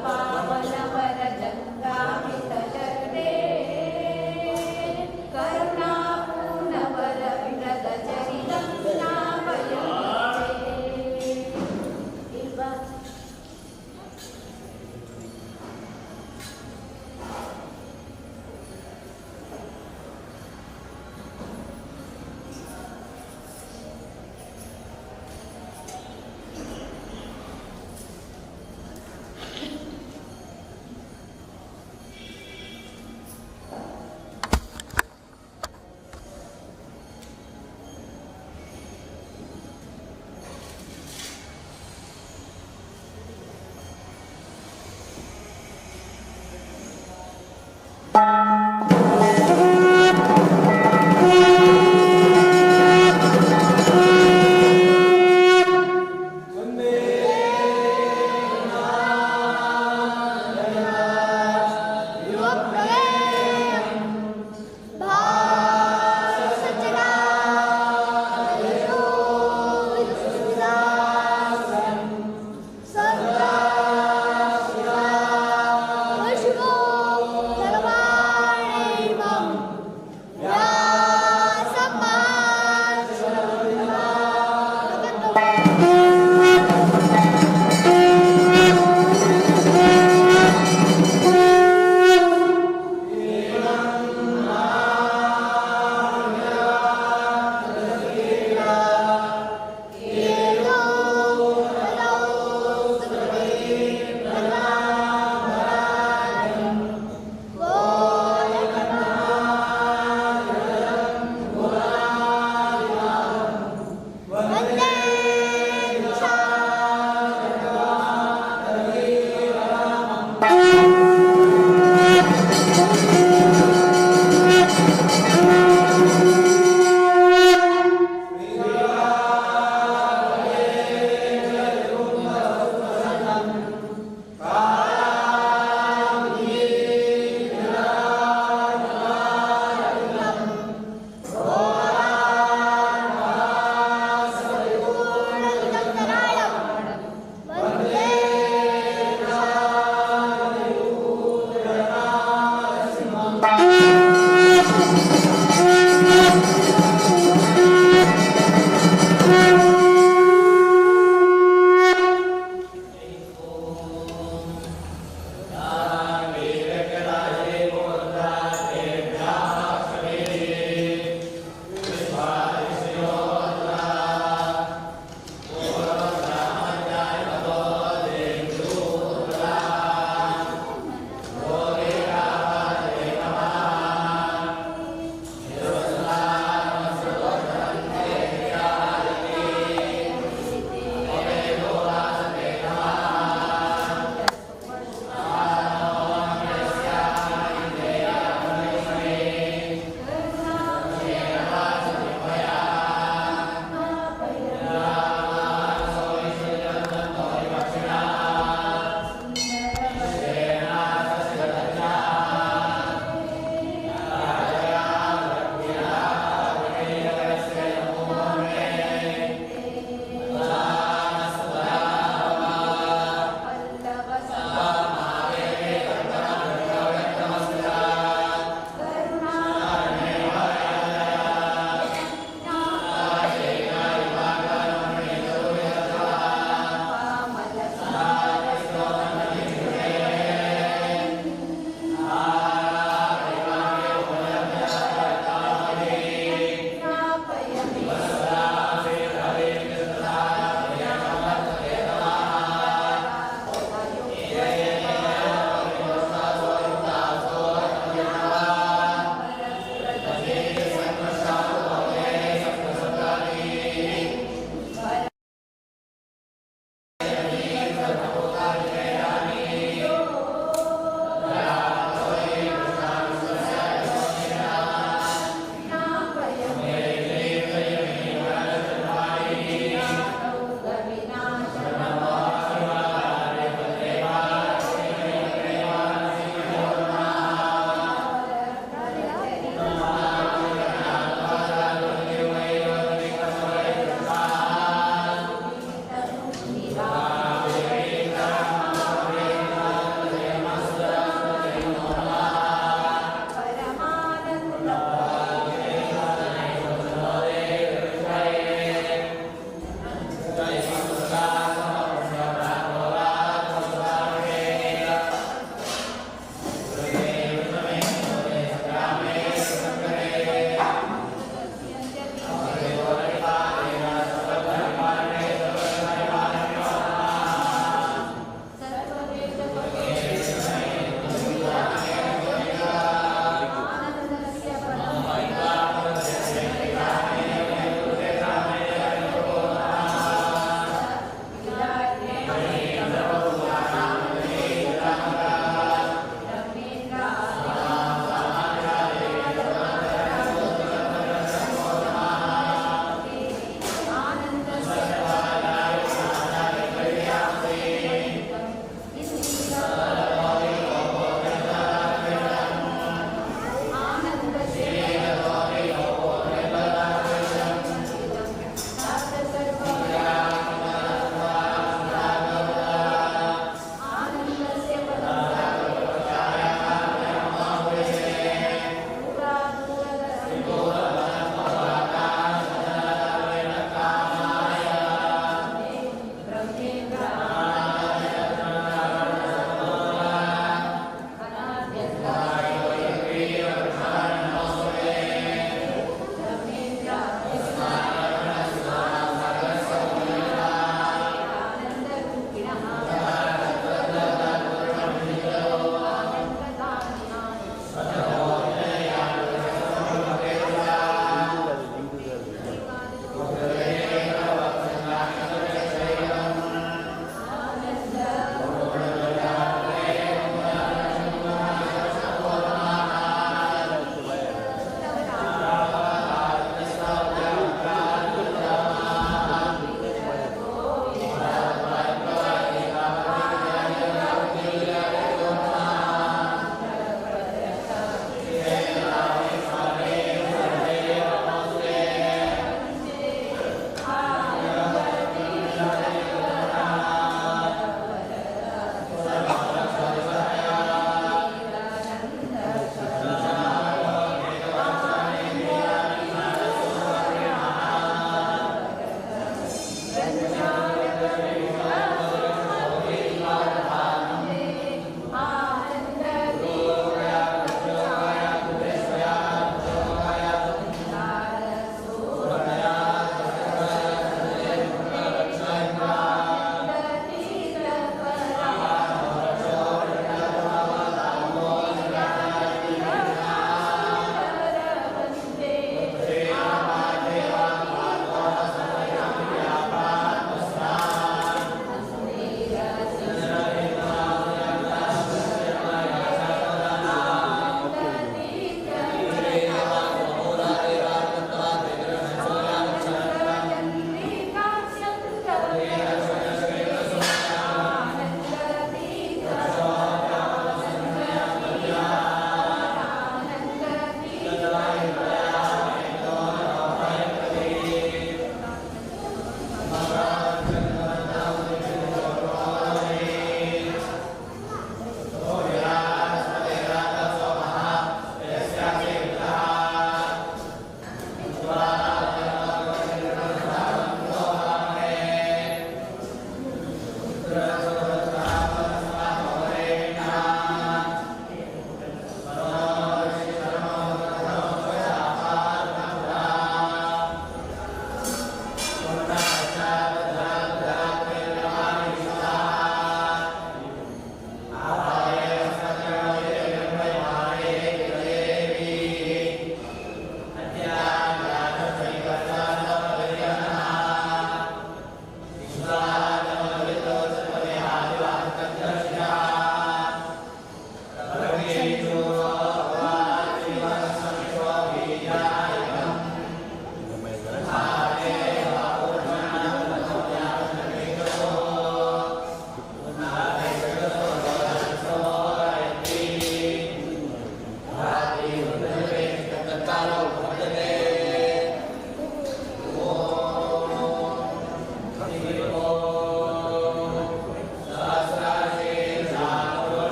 पावन वर जंगामित शरणे करुणापूर्ण वर विरद चरितं नामयते इल्वा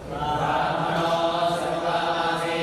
Brahmano sarvamasi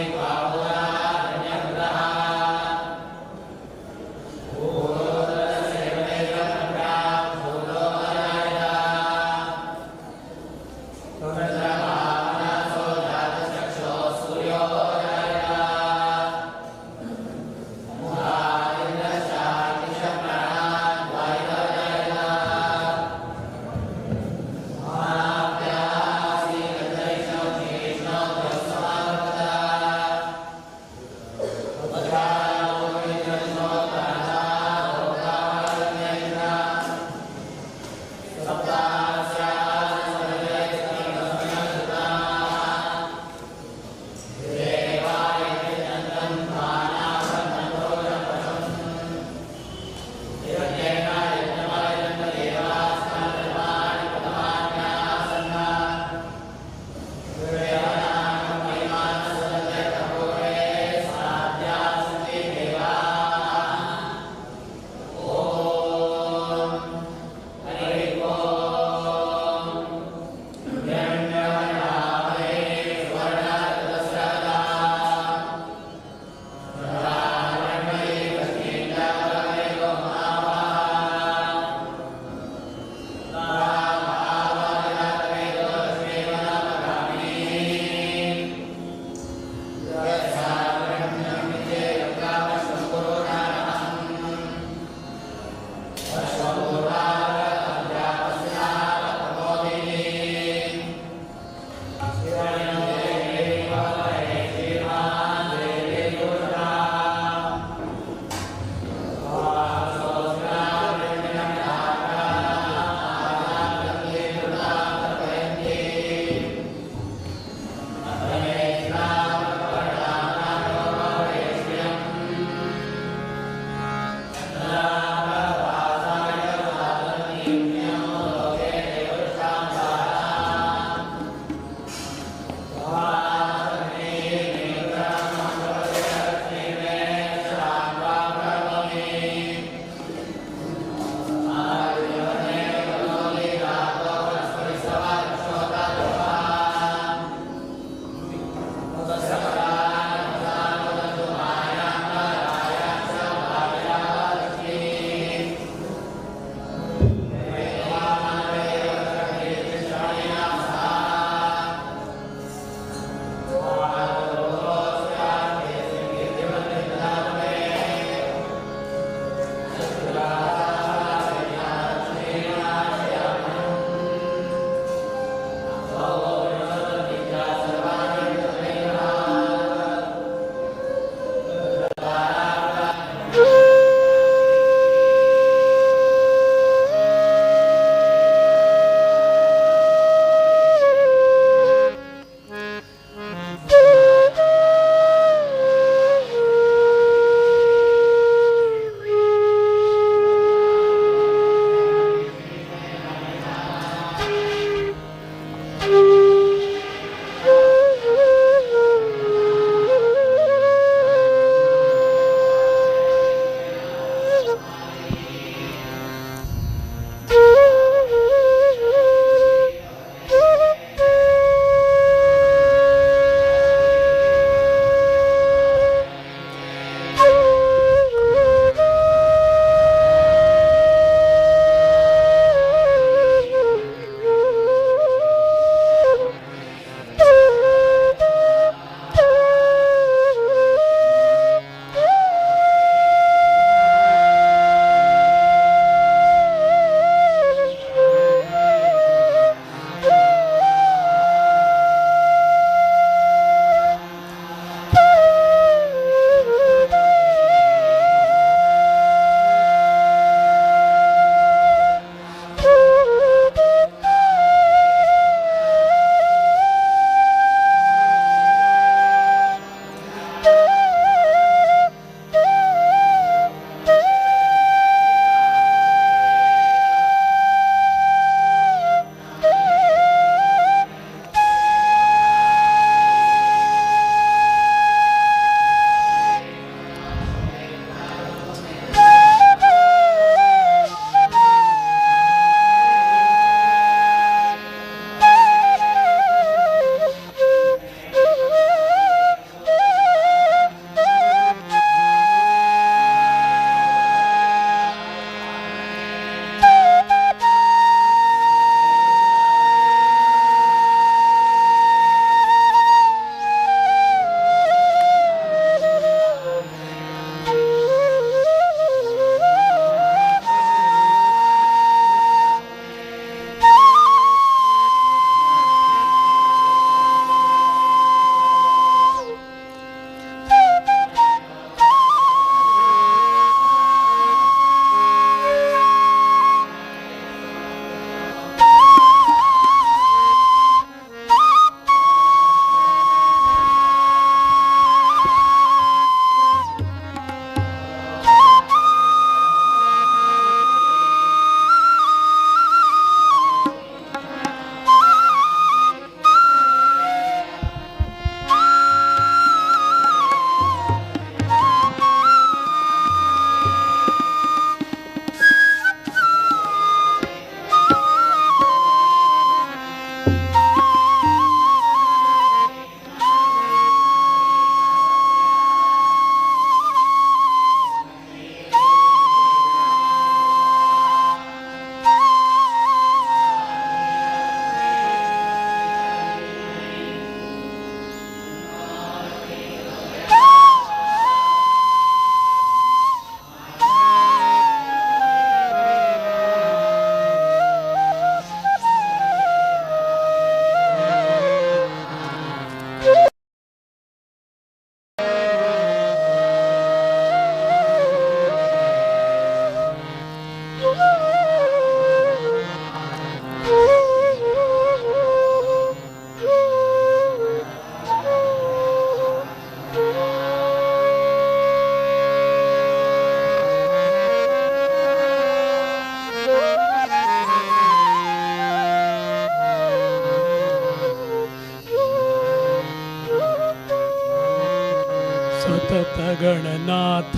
ಸತತ ಗಣನಾಥ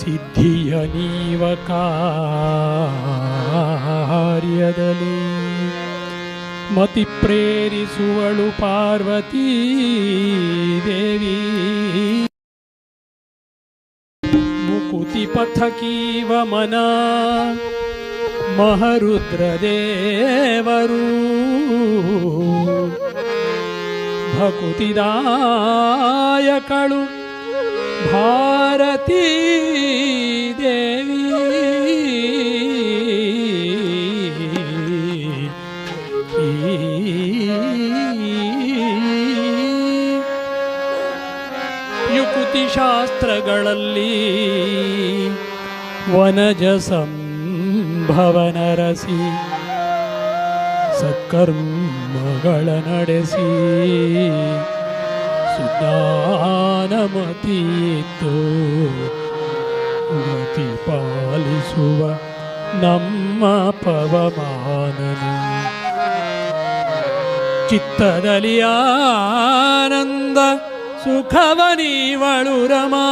ಸಿದ್ಧಿಯ ನೀವ ಕಾರ್ಯದಲ್ಲಿ ಮತಿ ಪ್ರೇರಿಸುವಳು ಪಾರ್ವತೀ ದೇವಿ ಮುಕುತಿ ಪಥಕೀವ ಮನ ಮಹರುದ್ರದೇವರು ಭಕುತಿದಾಯಕಳು ಭಾರತೀ ದೇವಿ ಯುಕುತಿ ಶಾಸ್ತ್ರಗಳಲ್ಲಿ ವನಜ ಸಂಭವನರಸಿ ಸತ್ಕರ್ಮಗಳ ನಡೆಸಿ ಸುಜ್ಞಾನಮತಿಯಿತ್ತು ಗತಿ ಪಾಲಿಸುವ ನಮ್ಮ ಪವಮಾನನು ಚಿತ್ತದಲ್ಲಿ ಆನಂದ ಸುಖವನೀವಳು ರಮಾ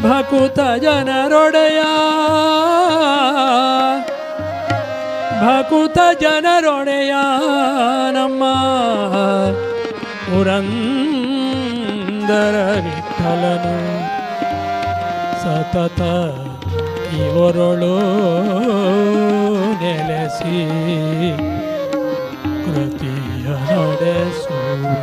ಭಕುತ ಜನರೊಡೆಯ ಭಕುತ ಜನರೊಡೆಯ ನಮ್ಮ ಪುರಂದರ ವಿಠಲನು ಸತತ ಇವರೊಳು ನೆಲೆಸಿ ಕೃತಿಯ ನಡೆಸುವನು.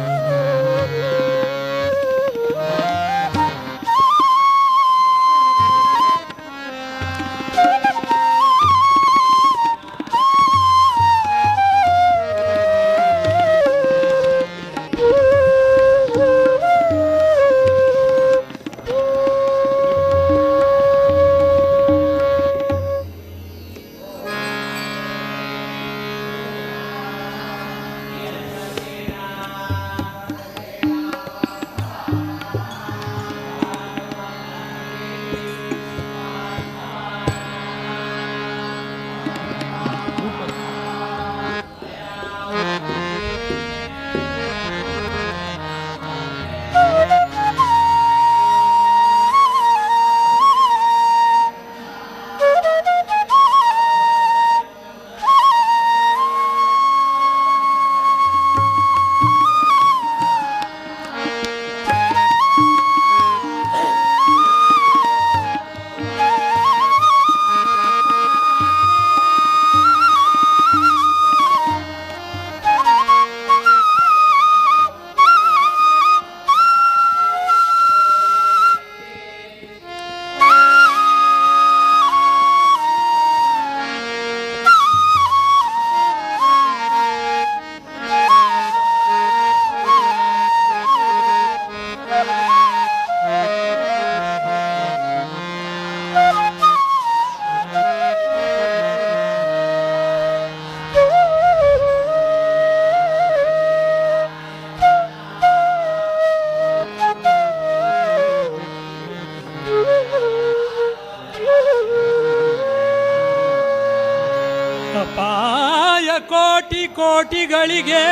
ಅಪಾಯ ಕೋಟಿ ಕೋಟಿಗಳಿಗೆ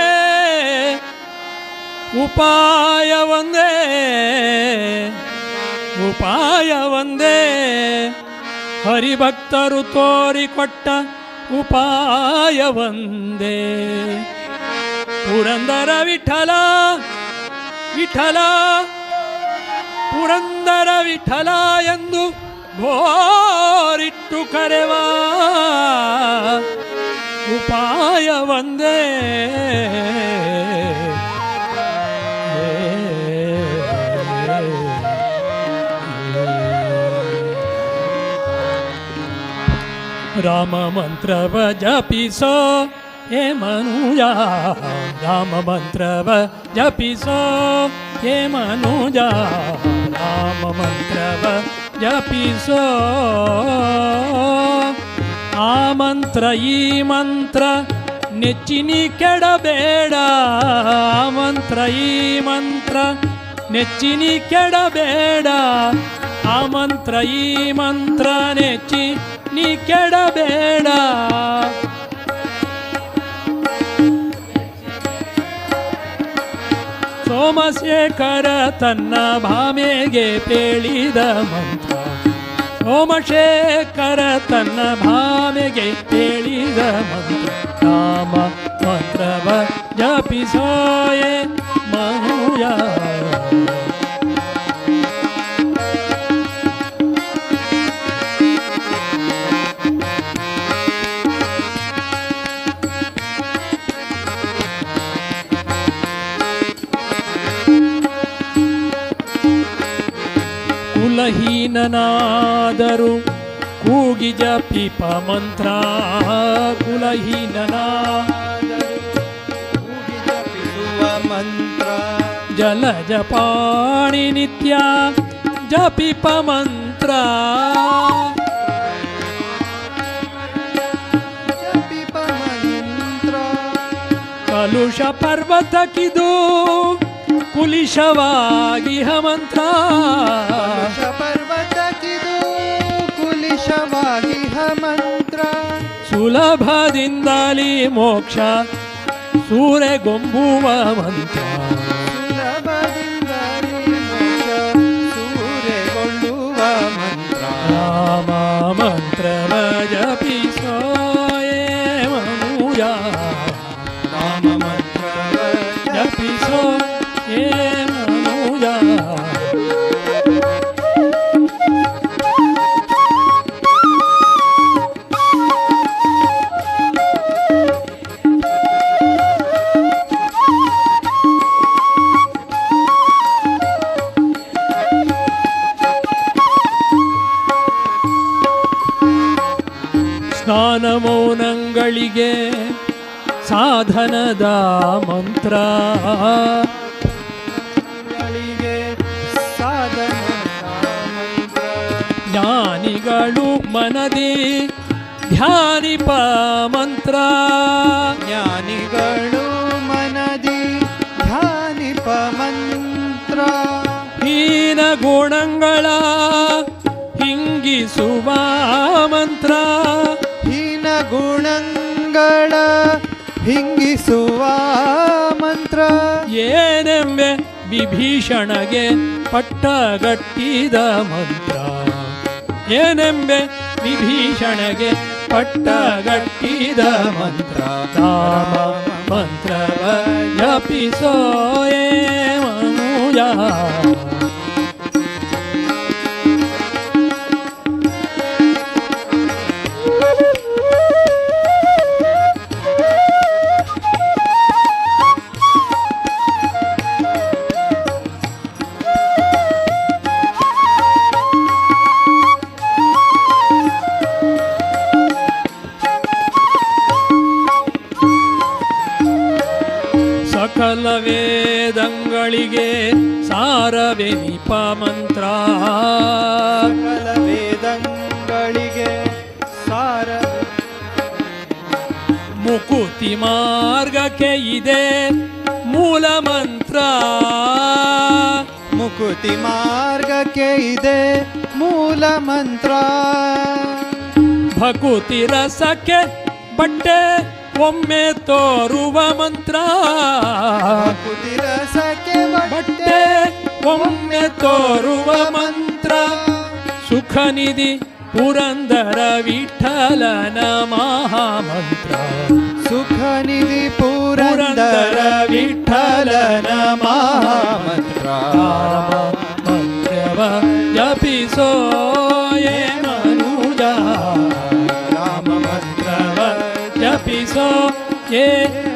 ಉಪಾಯ ಒಂದೇ ಉಪಾಯ ಒಂದೇ ಹರಿಭಕ್ತರು ತೋರಿಕೊಟ್ಟ ಉಪಾಯ ಒಂದೇ ಪುರಂದರ ವಿಠಲ ವಿಠಲ ಪುರಂದರ ವಿಠಲ ಎಂದು ಘೋರಿಟ್ಟು ಕರೆವ ಉಪಾಯ ಒಂದೇ ರಾಮ ಮಂತ್ರವ ಜಪಿಸೋ ಹೇ ಮನುಜ ರಾಮ ಮಂತ್ರವ ಜಪಿಸೋ ಹೇ ಮನುಜ ರಾಮ ಮಂತ್ರವ ಜಪಿಸೋ ಆ ಮಂತ್ರ ಈ ಮಂತ್ರ ನೆಚ್ಚಿನಿ ಕೆಡಬೇಡ ಆ ಮಂತ್ರ ಈ ಮಂತ್ರ ನೆಚ್ಚಿನಿ ಕೆಡಬೇಡ ಆ ಮಂತ್ರ ಈ ಮಂತ್ರ ನೆಚ್ಚಿ ನೀ ಕೆಡಬೇಡ ಸೋಮಶೇಖರ ತನ್ನ ಭಾಮೆಗೆ ಪೇಳಿದ ಮಂತ್ರ ಸೋಮಶೇಖರ ತನ್ನ ಭಾಮೆಗೆ ಪೇಳಿದ ಮಂತ್ರ ರಾಮ ಮಂತ್ರವ ಜಪಿಸೋಯೆ ಮನುಜ ಕುಲಹೀನನಾದರು ಕೂಗಿ ಜಪಿಪ ಮಂತ್ರ ಕುಲಹೀನನಾದರು ಕೂಗಿ ಜಪಿಸುವ ಮಂತ್ರ ಜಲಜ ಪಾಣಿ ನಿತ್ಯ ಜಪಿಪ ಮಂತ್ರ ಜಪಿಪ ಮಂತ್ರ ಕಲುಷ ಪರ್ವತಕ್ಕಿದು ಕುಲಿಶವಾಗಿ ಮಂತ್ರ ಪರ್ವತಕ್ಕಿದು ಕುಲಿಶವಾಗಿ ಮಂತ್ರ ಸುಲಭದಿಂದಲೇ ಮೋಕ್ಷ ಸೂರೆಗೊಂಬುವ ಮಂತ್ರ ಸುಲಭದಿಂದಲೇ ಮೋಕ್ಷ ಸೂರೆಗೊಳ್ಳುವ ಮಂತ್ರ ರಾಮ ಮಂತ್ರವ ಜಪಿಸೋಯೆ ಮನುಜ ರಾಮ ಮಂತ್ರವ ಜಪಿಸೋ ಏ ಮನುಜ ಸ್ನಾನ ಮೌನಗಳಿಗೆ ಸಾಧನದ ಮಂತ್ರ ಗಳಿಗೆ ಸಾಧನದ ಮಂತ್ರ ಜ್ಞಾನಿಗಳು ಮನದಿ ಧ್ಯಾನಿಪ ಮಂತ್ರ ಜ್ಞಾನಿಗಳು ಮನದಿ ಧ್ಯಾನಿಪ ಮಂತ್ರ ಹೀನ ಗುಣಗಳ ಹಿಂಗಿಸುವ ಮಂತ್ರ ಹೀನ ಗುಣಗಳ ಹಿಂಗಿಸುವ ಮಂತ್ರ ಏನೆಂಬೆ ವಿಭೀಷಣಗೆ ಪಟ್ಟಗಟ್ಟಿದ ಮಂತ್ರ ಏನೆಂಬೆ ವಿಭೀಷಣಗೆ ಪಟ್ಟಗಟ್ಟಿದ ಮಂತ್ರ ರಾಮ ಮಂತ್ರವ ಜಪಿಸೋಯೆ ಮನುಜ ಸಕಲ ವೇದಂಗಳಿಗೆ ಸಾರವೆನಿಪ ಮಂತ್ರ ಸಕಲ ವೇದಂಗಳಿಗೆ ಸಾರ ಮುಕುತಿ ಮಾರ್ಗಕ್ಕೆ ಇದೆ ಮೂಲ ಮಂತ್ರ ಮುಕುತಿ ಮಾರ್ಗಕ್ಕೆ ಇದೆ ಮೂಲ ಮಂತ್ರ ಭಕುತಿ ರಸಕ್ಕೆ ಬಟ್ಟೆ ಒಮ್ಮೆ ತೋರುವ ಮಂತ್ರ ಮುಕುತಿ ರಸಕ್ಕೆ ಬಟ್ಟೆ ಒಮ್ಮೆ ತೋರುವ ಮಂತ್ರ ಸುಖ ನಿಧಿ ಪುರಂದರ ವಿಠಲನ ಮಹಾಮಂತ್ರ ಸುಖ ನಿಧಿ ಪುರಂದರ ವಿಠಲನ ಮಹಾಮಂತ್ರ ಮಂತ್ರವ ಜಪಿಸೋಯೆ ಮನುಜ ರಾಮ ಮಂತ್ರವ ಜಪಿಸೋ ಏ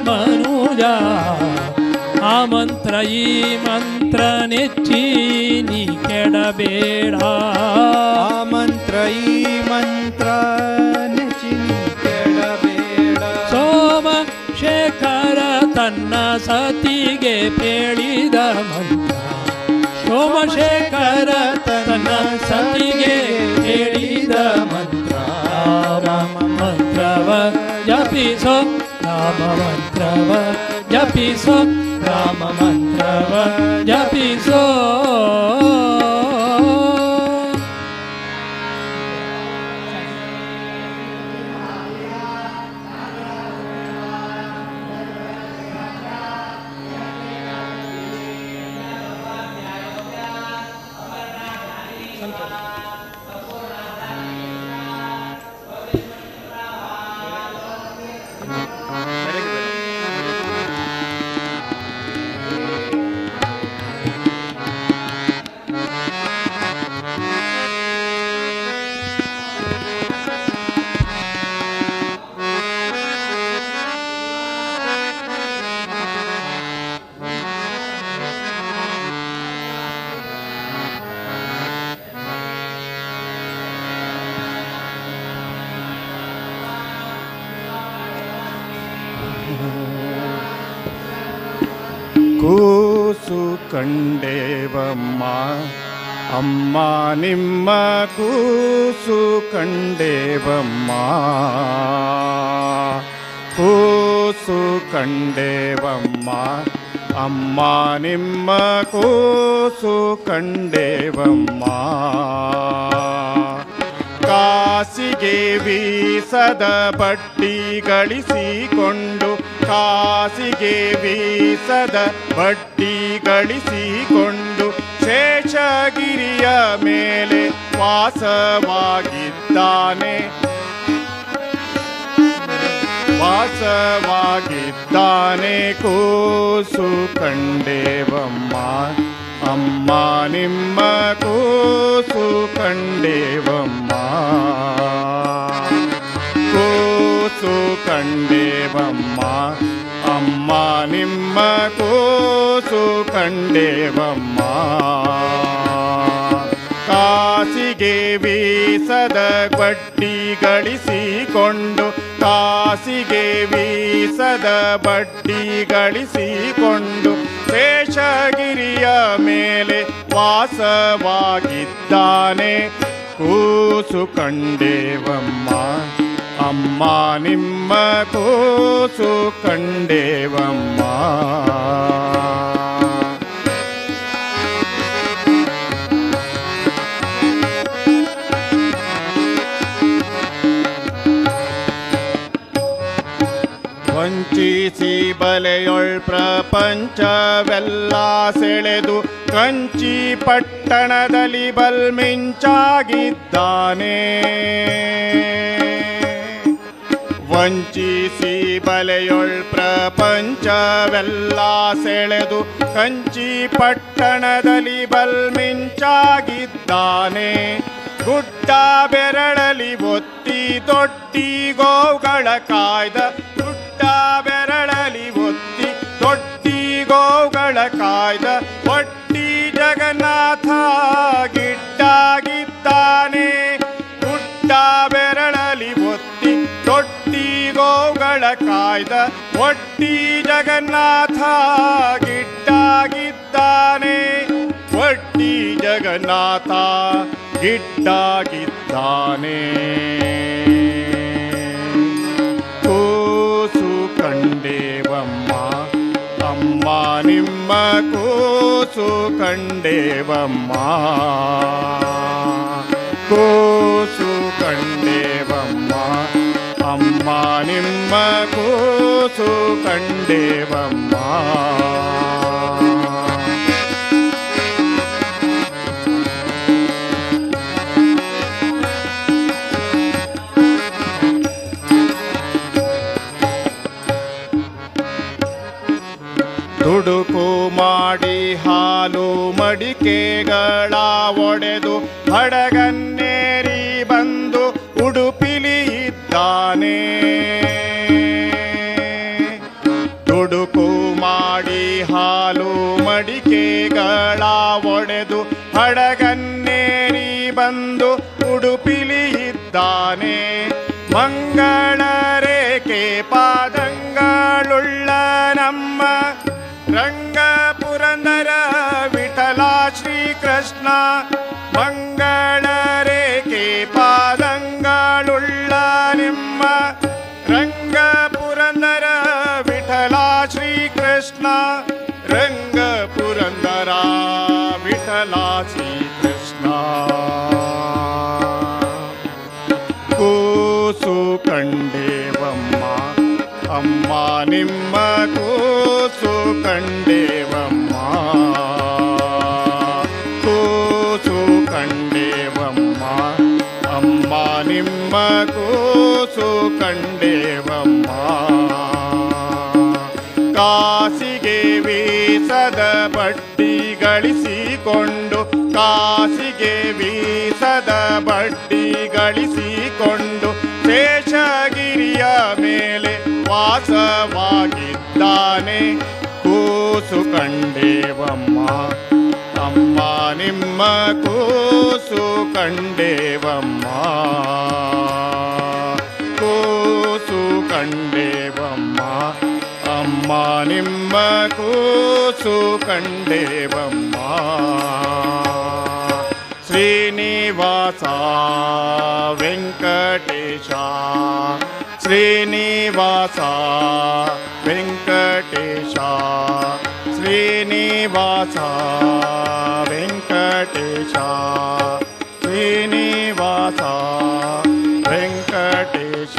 ಮನುಜ ಆ ಮಂತ್ರ ಈ ಮಂತ್ರ ನೆಚ್ಚಿ ನೀ ಕೆಡಬೇಡ ಆ ಮಂತ್ರ ಈ ಮಂತ್ರ ನೆಚ್ಚಿನ ಕೆಡಬೇಡ ಸೋಮ ಶೇಖರ ತನ್ನ ಸತಿಗೆ ಪೇಳಿದ ಮಂತ್ರ ಸೋಮಶೇಖರ ತನ್ನ ಸತಿಗೆ ಹೇಳಿದ ಮಂತ್ರ ರಾಮ ಮಂತ್ರವ ಜಪಿಸೋ ರಾಮ ಮಂತ್ರವ ಜಪಿಸೋ ರಾಮ ಮಂತ್ರವ ಜಪಿಸೋ. ಕೂಸು ಕಂಡೇವಮ್ಮ ಅಮ್ಮ ನಿಮ್ಮ ಕೂಸು ಕಂಡೇವಮ್ಮ, ಕೂಸು ಕಂಡೇವಮ್ಮ ಅಮ್ಮ ನಿಮ್ಮ ಕೂಸು ಕಂಡೇವಮ್ಮ. ಕಾಸಿಗೆ ವೀಸದ ಬಡ್ಡಿ ಗಳಿಸಿಕೊಂಡು, ಕಾಸಿಗೆ ವೀಸದ ಬಡ್ಡಿ ಗಳಿಸಿಕೊಂಡು ಶೇಷಗಿರಿಯ ಮೇಲೆ ವಾಸವಾಗಿದ್ದಾನೆ, ವಾಸವಾಗಿದ್ದಾನೆ. ಕೂಸು ಕಂಡೇವಮ್ಮ ಅಮ್ಮ ನಿಮ್ಮ ಕೂಸು ಕಂಡೇವಮ್ಮ, ಕೂಸು ಕಂಡೇವಮ್ಮ ಅಮ್ಮ ನಿಮ್ಮ ಕೂಸು ಕಂಡೇವಮ್ಮ. ಕಾಸಿಗೆ ವೀಸದ ಬಡ್ಡಿ ಗಳಿಸಿಕೊಂಡು, ಕಾಸಿಗೆ ವೀಸದ ಬಡ್ಡಿ ಗಳಿಸಿಕೊಂಡು ಶೇಷಗಿರಿಯ ಮೇಲೆ ವಾಸವಾಗಿದ್ದಾನೆ. ಕೂಸು ಕಂಡೇವಮ್ಮ ಅಮ್ಮ ನಿಮ್ಮ ಕೂಸು ಕಂಡೇವಮ್ಮ. ವಂಚಿಸಿ ಬಲೆಯೊಳ್ ಪ್ರಪಂಚವೆಲ್ಲ ಸೆಳೆದು ಕಂಚಿ ಪಟ್ಟಣದಲ್ಲಿ ಬಲ್ಮಿಂಚಾಗಿದ್ದಾನೆ. ವಂಚಿಸಿ ಬಲೆಯೊಳ್ ಪ್ರಪಂಚವೆಲ್ಲ ಸೆಳೆದು ಕಂಚಿ ಪಟ್ಟಣದಲ್ಲಿ ಬಲ್ಮಿಂಚಾಗಿದ್ದಾನೆ. ಗುಡ್ಡ ಬೆರಳಲಿ ಒತ್ತಿ ದೊಡ್ಡಿ ಗೋವುಗಳ ಕಾಯ್ದ, ಗುಡ್ಡ ಬೆರಳಲಿ ಒತ್ತಿ ದೊಡ್ಡಿ ಗೋವುಗಳ ಕಾಯ್ದ ಒಟ್ಟಿ ಜಗನ್ನಾಥ ಗಿಡ್ಡಾಗಿದ್ದಾನೆ. ಗುಡ್ಡ ಬೆರಳಲಿ ಒತ್ತಿ ದೊಡ್ಡಿ ಗೋವುಗಳ ಕಾಯ್ದ ಒಟ್ಟಿ ಜಗನ್ನಾಥ ಗಿಡ್ಡಾಗಿದ್ದಾನೆ. ಒಟ್ಟಿ ಜಗನ್ನಾಥ ಗಿಡ್ಡಾಗಿದ್ದಾನೆ. ಕೂಸು ಕಂಡೇವಮ್ಮ ಅಮ್ಮ ನಿಮ್ಮ ಕೂಸು ಕಂಡೇವಮ್ಮ, ಕೂಸು ಕಂಡೇವಮ್ಮ ಅಮ್ಮ ನಿಮ್ಮ ಕೂಸು ಕಂಡೇವಮ್ಮ. ದುಡುಕು ಮಾಡಿ ಹಾಲು ಮಡಿಕೆಗಳ ಒಡೆದು ಹಡಗನ್ನೇರಿ ಬಂದು ಉಡುಪಿಲಿ ಇದ್ದಾನೆ. ದುಡುಕು ಮಾಡಿ ಹಾಲು ಮಡಿಕೆಗಳ ಒಡೆದು ಹಡಗನ್ನೇರಿ ಬಂದು ಉಡುಪಿಲಿ ಇದ್ದಾನೆ. ಮಂಗಳ ರೇಖೆ ಪಾದಂಗಳುಳ್ಳ ನಮ್ಮ ರಂಗ ಪುರಂದರ ವಿಠಲ ಶ್ರೀಕೃಷ್ಣ. ಮಂಗಳ ರೇಖೆ ಪಾದಂಗಳುಳ್ಳ ನಿಮ್ಮ ರಂಗ ಪುರಂದರ ವಿಠಲ ಶ್ರೀಕೃಷ್ಣ. ರಂಗ ಪುರಂದರ ವಿಠಲ ಶ್ರೀಕೃಷ್ಣ ಕೂಸು ಕಂಡೇವಮ್ಮ ಅಮ್ಮ ನಿಮ್ಮ ಕೂಸು ಕಂಡೇವಮ್ಮ ಕೂಸು ಕಂಡೇವಮ್ಮ ಅಮ್ಮ ನಿಮ್ಮ ಕೂಸು ಕಂಡೇವಮ್ಮ ಕಾಸಿಗೆ ವೀಸದ ಬಡ್ಡಿ ಗಳಿಸಿಕೊಂಡು ಕಾಸಿಗೆ ವೀಸದ ಬಡ್ಡಿ ಗಳಿಸಿಕೊಂಡು ಶೇಷಗಿರಿಯ ಮೇಲೆ ವಾಸವಾಗಿದ್ದಾನೆ ಕೂಸು ಕಂಡೇವಮ್ಮ ಅಮ್ಮ ನಿಮ್ಮ ಕೂಸು ಕಂಡೇವಮ್ಮ ಕೂಸು ಕಂಡೇವಮ್ಮ ಅಮ್ಮ ನಿಮ್ಮ ಕೂಸು ಕಂಡೇವಮ್ಮ ಶ್ರೀನಿವಾಸ ವೆಂಕಟೇಶ ಶ್ರೀನಿವಾಸ ವೆಂಕಟೇಶ ಶ್ರೀನಿವಾಸ ವೆಂಕಟೇಶ ಶ್ರೀನಿವಾಸ ವೆಂಕಟೇಶ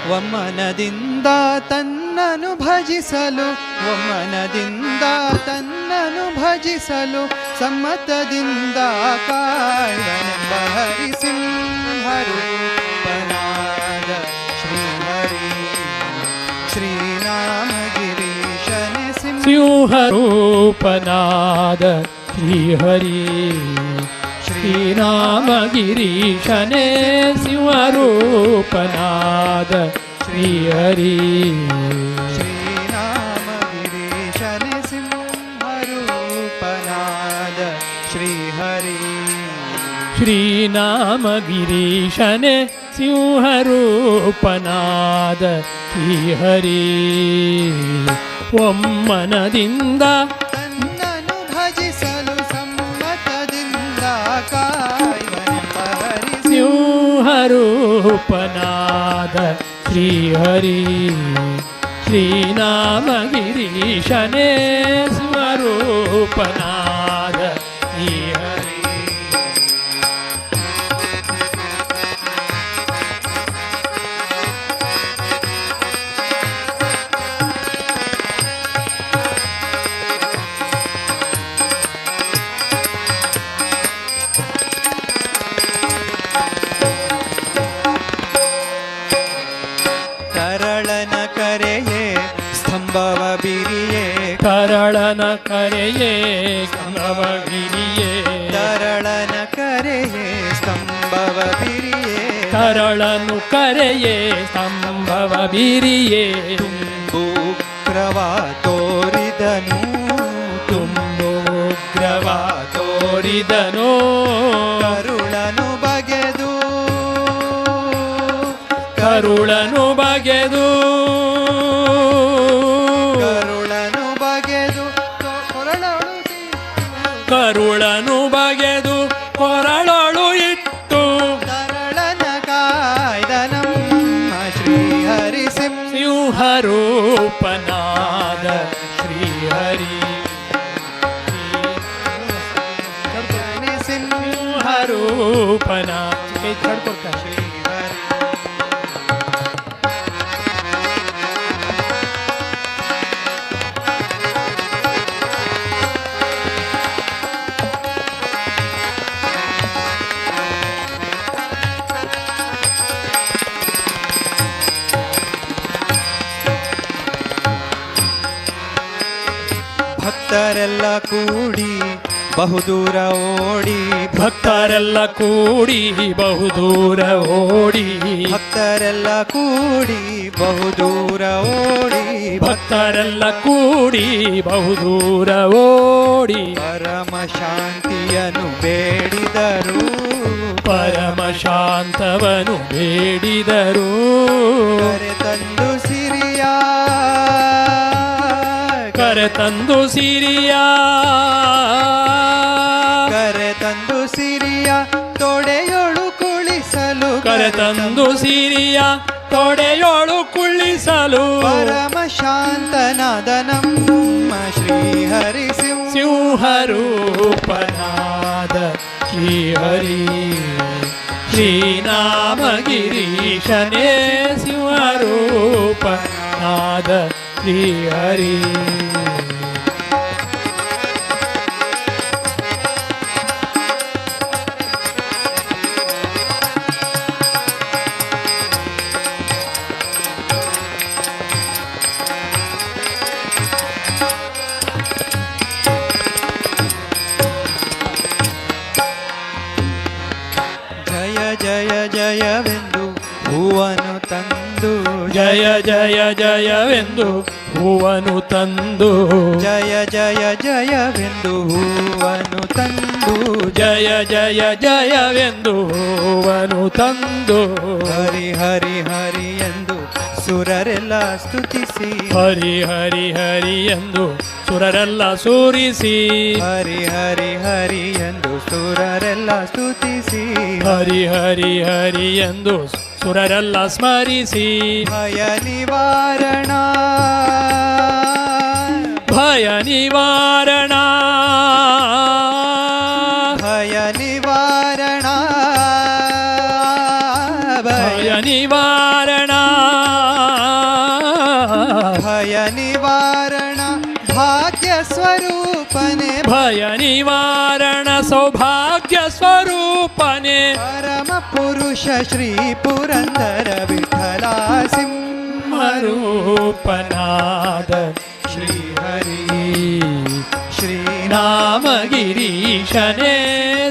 ಒಮ್ಮನದಿಂದ ತನ್ನನು ಭಜಿಸಲು ಒಮ್ಮನದಿಂದ ತನ್ನನು ಭಜಿಸಲು ಸಮ್ಮತದಿಂದ ಕಾಯ್ದನೆಂಬ ಹರಿಸಿಂಹರೂಪನಾದ ಶ್ರೀಹರಿ ಶ್ರೀನಾಮಗಿರೀಶನೆ ಸಿಂಹರೂಪನಾದ ಶ್ರೀಹರಿ ಶ್ರೀನಾಮಗಿರೀಶನೆ ಸಿಂಹರೂಪನಾದ ಶ್ರೀಹರಿ ಶ್ರೀನಾಮಗಿರೀಶನೆ ಸಿಂಹರೂಪನಾದ ಶ್ರೀಹರಿ ಶ್ರೀನಾಮಗಿರೀಶನೆ ಸಿಂಹರೂಪನಾದ ಶ್ರೀಹರಿ ಒಮ್ಮನದಿಂದ ತನ್ನನು ಭಜಿಸಲು ಸಮ್ಮತದಿಂದ ಕಾಯ್ವನೆಂಬ ಹರಿ ಸಿಂಹರೂಪನಾದ ಶ್ರೀಹರಿ ಶ್ರೀನಾಮಗಿರೀಶನೆ ಸಿಂಹರೂಪನಾದ ಶ್ರೀಹರಿ ಕರಳನ ಕರೆಯೇ ಸ್ತಂಭವ ಬಿರಿಯೇ ಕರಳನ ಕರೆಯೇ ಸ್ತಂಭವಗಿರಿಯೇ ಕರಳನ ಕರೆಯೇ ಸ್ತಂಭವ ಬಿರಿಯೇ ಕರಳನು ಕರೆಯೇ ಸ್ತಂಭವ ಬಿರಿಯೇ ಉಗ್ರವ ತೋರಿದನು ತುಂಬು ಉಗ್ರವ ತೋರಿದನು ಕರುಳನು ಬಗೆದು ಕರುಳನು ಬಗೆದು ಕರುಳನು ಬಗೆದು ಕೊರಳೊಳು ಕರುಳನು ಬಗೆದು ಕೊರಳೊಳು ಇಟ್ಟು ಕರಳನ ಕಾಯ್ದನಮ್ಮ ಶ್ರೀಹರಿ ಸಿಂಹರೂಪನಾದ ಶ್ರೀಹರಿ ಸಿಂಹರೂಪನ ಶ್ರೀಹರಿ ಭಕ್ತರೆಲ್ಲ ಕೂಡಿ ಬಹುದೂರ ಓಡಿ ಭಕ್ತರೆಲ್ಲ ಕೂಡಿ ಬಹುದೂರ ಓಡಿ ಭಕ್ತರೆಲ್ಲ ಕೂಡಿ ಬಹುದೂರ ಓಡಿ ಭಕ್ತರೆಲ್ಲ ಕೂಡಿ ಬಹುದೂರ ಓಡಿ ಪರಮ ಶಾಂತಿಯನ್ನು ಬೇಡಿದರು ಪರಮ ಶಾಂತವನು ಬೇಡಿದರು ಕರೆತಂದು ಸಿರಿಯ ಕರೆತಂದು ಸಿರಿಯ ಕರೆತಂದು ಸಿರಿಯ ತೊಡೆಯೊಳು ಕುಳಿಸಲು ಕರೆತಂದು ಸಿರಿಯ ತೊಡೆಯೋಳು ಕುಳ್ಳಿಸಲು ಪರಮ ಶಾಂತನಾದ ನಮ್ಮ ಶ್ರೀಹರಿ ಸಿಂಹರೂಪನಾದ ಶ್ರೀಹರಿ ಶ್ರೀನಾಮಗಿರೀಶನೇ ಸಿಂಹರೂಪನಾದ ಶ್ರೀಹರಿ ಜಯ ಜಯ ಜಯವೆಂದು ಹೂವನ್ನು ತಂದು ಜಯ ಜಯ ಜಯವೆಂದು ಹೂವನು ತಂದು ಜಯ ಜಯ ಜಯವೆಂದು ಹೂವನ್ನು ತಂದು ಜಯ ಜಯ ಜಯವೆಂದು ಹೂವನು ತಂದು ಹರಿ ಹರಿ ಹರಿ ಎಂದು ಸುರರೆಲ್ಲ ಸ್ತುತಿಸಿ ಹರಿ ಹರಿ ಹರಿ ಎಂದು ಸುರರೆಲ್ಲ ಸೂರಿಸಿ ಹರಿ ಹರಿ ಹರಿ ಎಂದು ಸುರರೆಲ್ಲ ಸ್ತುತಿಸಿ ಹರಿ ಹರಿ ಹರಿ ಎಂದು ಸುರರೆಲ್ಲ ಸ್ಮರಿಸಿ ಭಯ ನಿವಾರಣ ಭಯ ನಿವಾರಣ ಭಯ ನಿವಾರಣ ಭಯ ನಿವಾರಣ ಭಯ ನಿವಾರಣ ಭಾಗ್ಯ ಸ್ವರೂಪನೆ ಭಯ ನಿವಾರಣ ಸೌಭಾಗ್ಯ ಸ್ವರೂಪನೆ ಪರಮ ಪುರುಷ ಶ್ರೀ ಪುರಂದರ ವಿಠಲ ಸಿಂಹರೂಪನಾದ ಶ್ರೀಹರಿ ಶ್ರೀನಾಮಗಿರೀಶನೇ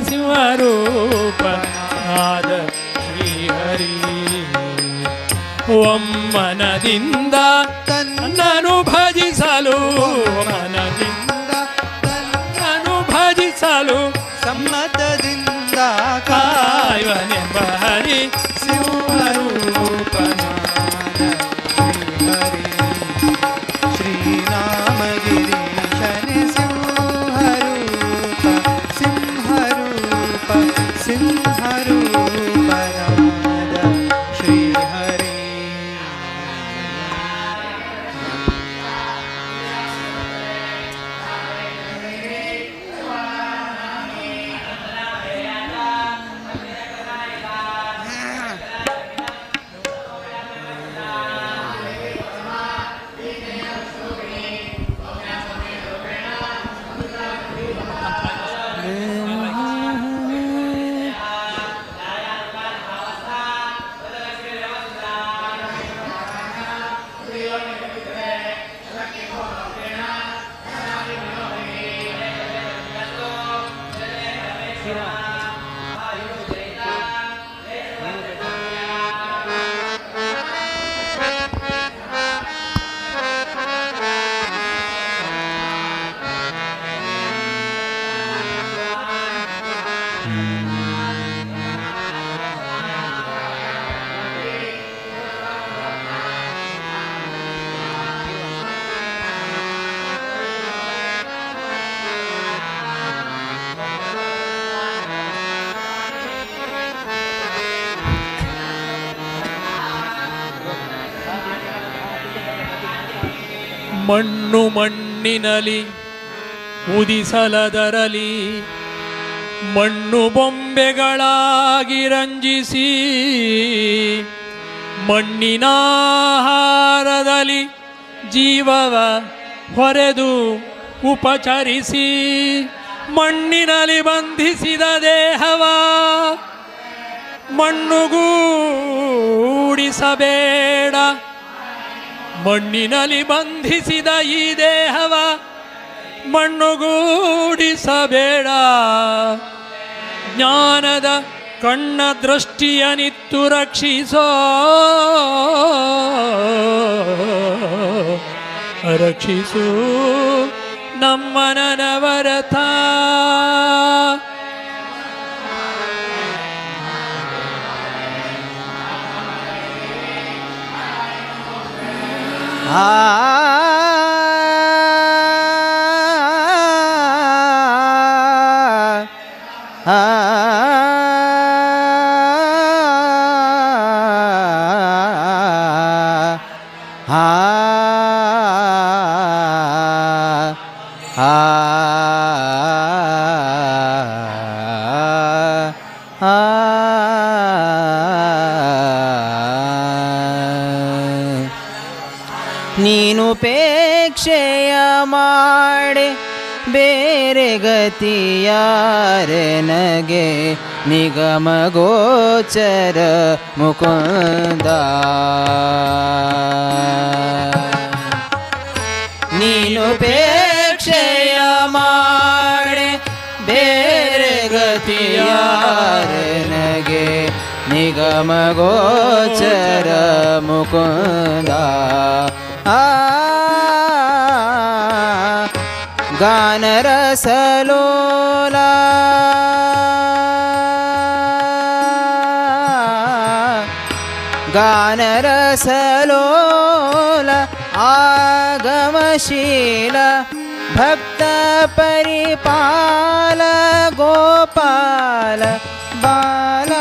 ಸಿಂಹರೂಪನಾದ ಶ್ರೀಹರಿ ಒಮ್ಮನದಿಂದ ತನ್ನನು ಭಜಿಸಲು ಮನದಿಂದ ತನ್ನನು ಭಜಿಸಲು ಸಮ್ಮತದಿಂದ ಕಾಯುವನೆಂಬ ಹರಿ ಸಿಂಹರೂಪನಾದ ಶ್ರೀಹರಿ ಶ್ರೀನಾಮಗಿರೀಶನೆ ಸಿಂಹರೂಪ ಸಿಂಹರೂಪ ಸಿಂಹರೂಪನಾದ ಶ್ರೀಹರಿ ಮಣ್ಣು ಮಣ್ಣಿನಲಿ ಉದಿಸಲದರಲಿ ಮಣ್ಣು ಬೊಂಬೆಗಳಾಗಿ ರಂಜಿಸಿ ಮಣ್ಣಿನಾಹಾರದಲ್ಲಿ ಜೀವವ ಹೊರೆದು ಉಪಚರಿಸಿ ಮಣ್ಣಿನಲ್ಲಿ ಬಂಧಿಸಿದ ದೇಹವ ಮಣ್ಣುಗೂಡಿಸಬೇಡ. ಮಣ್ಣಿನಲ್ಲಿ ಬಂಧಿಸಿದ ಈ ದೇಹವ ಮಣ್ಣುಗೂಡಿಸಬೇಡ. ಜ್ಞಾನದ ಕಣ್ಣ ದೃಷ್ಟಿಯನಿತ್ತು ರಕ್ಷಿಸೋ ರಕ್ಷಿಸು ನಮ್ಮ ನನವರತ. ನೀನುಪೇಕ್ಷೆಯ ಮಾಡೆ ಬೇರೆ ಗತಿಯಾರೆನಗೆ ನಿಗಮ ಗೋಚರ ಮುಕುಂದ. ನೀನುಪೇಕ್ಷೆಯ ಮಾಡೆ ಬೇರೆ ಗತಿಯಾರೆನಗೆ ನಿಗಮ ಗೋಚರ ಮುಕುಂದ. ಗಾನರಸಲೋಲ ಗಾನರಸಲೋಲ ಆಗಮಶೀಲ ಭಕ್ತ ಪರಿಪಾಲ ಗೋಪಾಲ ಬಾಲ.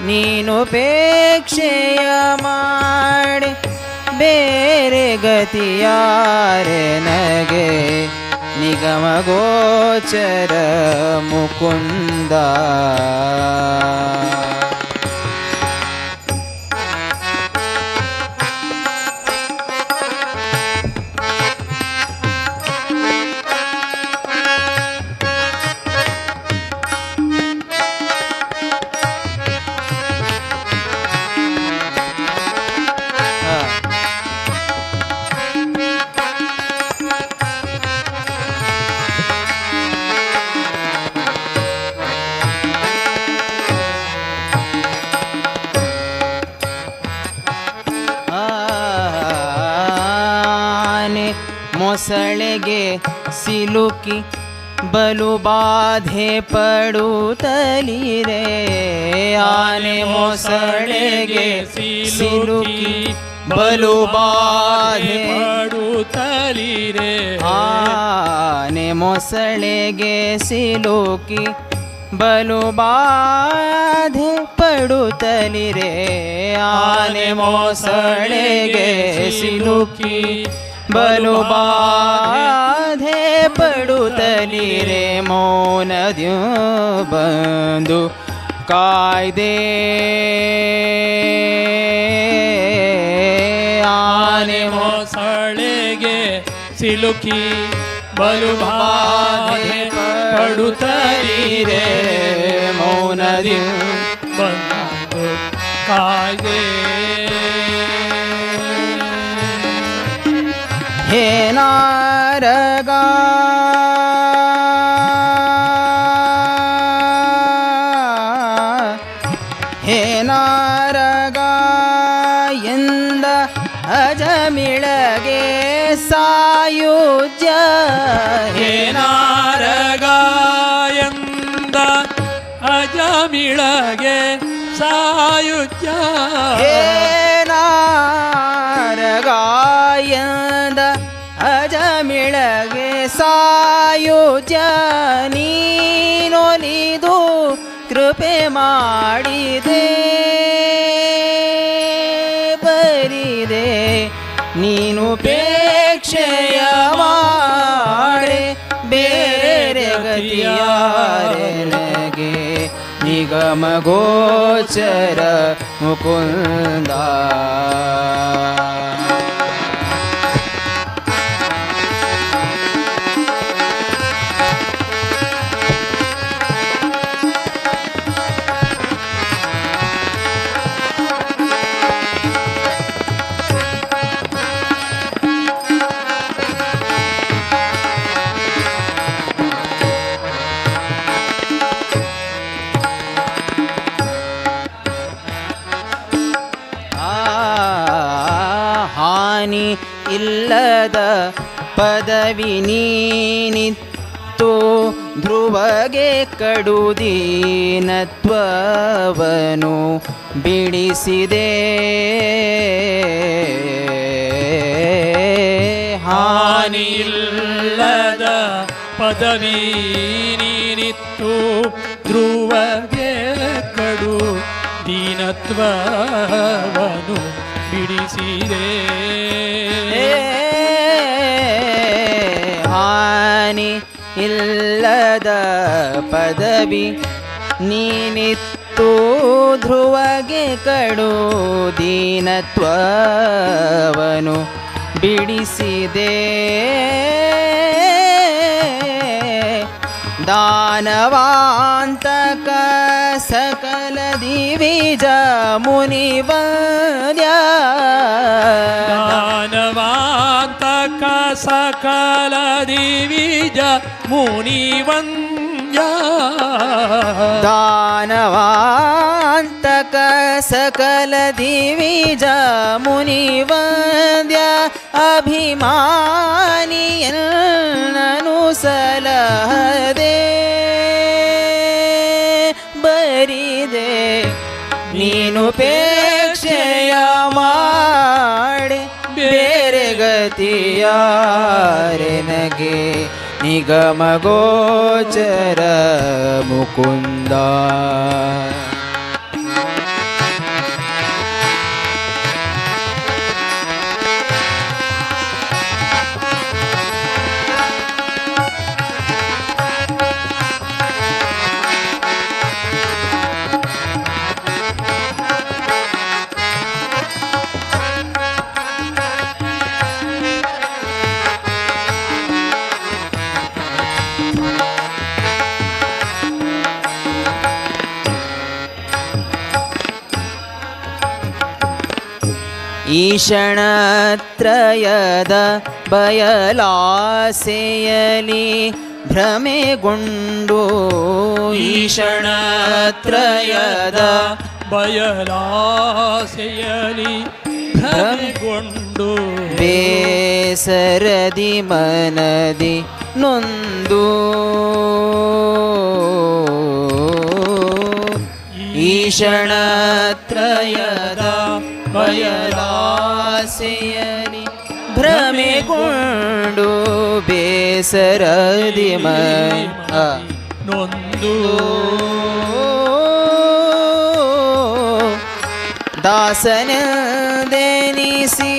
ನೀನುಪೇಕ್ಷೆಯ ಮಾಡಿ ಬೇರೆ ಗತಿಯಾರೆನಗೆ ನಿಗಮ ಗೋಚರ ಮುಕುಂದ. ಮೊಸಳೆಗೆ ಸಿಲುಕಿ ಬಲು ಬಾಧೆ ಪಡುತ್ತಲಿರೆ. ಆನೆ ಮೊಸಳೆಗೆ ಸಿಲುಕಿ ಬಲು ಬಾಧೆ ಪಡುತ್ತಲಿರೆ. ಆನೆ ಮೊಸಳೆಗೆ ಸಿಲುಕಿ ಬಲು ಬಾಧೆ ಪಡುತ್ತಲಿರೆ. ಆನೆ ಮೊಸಳೆಗೆ ಸಿಲುಕಿ ಬಲು ಬಾಧೆ ಪಡುತ್ತಲಿರೆ. ಮೌನದ್ಯು ಬಂದು ಕಾಯ್ದೆ ಆನೆ ಮೊಸಳೆಗೆ ಸಿಲುಕಿ ಬಲು ಬಾಧೆ ಪಡುತ್ತಲಿರೆ. ಮೌನದ್ಯು ಬಂದು ಕಾಯ್ದೆ. ಹೇ ನಾರಗ ಹೇ ನಾರಗ ಎಂದ ಅಜಮಿಳಗೆ ಸಾಯುಜ್ಯ. ಹೇ ನಾರಗ ಎಂದ ಅಜಮಿಳಗೆ ಸಾಯುಜ್ಯ. ಹೇ ನಾರಗ ಎಂದ ಅಜಮಿಳಗೆ ಸಾಯುಜ್ಯ. ನೀನೊಲಿದು ಕೃಪೆ ಮಾಡಿದೆ. ನೀನುಪೇಕ್ಷೆಯ ಮಾಡೆ ಬೇರೆ ಗತಿಯಾರೆನಗೆ ನಿಗಮ ಗೋಚರ ಮುಕುಂದ. ಹಾನಿ ಇಲ್ಲದ ಪದವಿ ನೀನಿತ್ತು ಧ್ರುವಗೆ ಕಡುದೀನತ್ವವನು ಬಿಡಿಸಿದೆ. ಹಾನಿಯಿಲ್ಲದ ಪದವಿ ನೀನಿತ್ತು ಧ್ರುವಗೆ ಕಡು ದೀನತ್ವವನು ಬಿಡಿಸಿದೆ. ಹಾನಿ ಇಲ್ಲದ ಪದವಿ ನೀನಿತ್ತು ಧ್ರುವಗೆ ಕಡು ದೀನತ್ವವನು ಬಿಡಿಸಿದೆ. ದಾನವಾಂತಕ ಸಕಲ ದಿವಿಜ ಮುನಿವರ್ಯ. ದಾನವಾಂತಕ ಸಕಲ ದಿವಿಜ ಮುನಿವಂದ್ಯ. ದಾನವಾಂತಕ ಸಕಲ ದಿವಿಜ ಮುನಿವಂದ್ಯ ಅಭಿಮಾನಿಯನ್ನನು ಸಲಹದೆ ಬರಿದೆ ನೀನುಪೇಕ್ಷೆಯ ಮಾಡೆ ಬೇರೆ ಗತಿಯಾರೆನಗೆ ನಿಗಮ ಗೋಚರ ಮುಕುಂದ. ಈಶಣತ್ರಯದ ಬಯಲಾಸೆಯಲಿ ಭ್ರಮೆಗೊಂಡು ಈಶಣತ್ರಯದ ಬಯಲಾಸೆಯಲಿ ಭ್ರಮೆಗೊಂಡು ಬೇಸರದಿ ಮನದಿ ನೊಂದು ಈಶಣತ್ರಯದ ಬಯಲಾಸೆಯಲಿ ಭ್ರಮೆಗೊಂಡು ಬೇಸರದಿ ನೊಂದು ದಾಸನೆಂದೆನಿಸಿ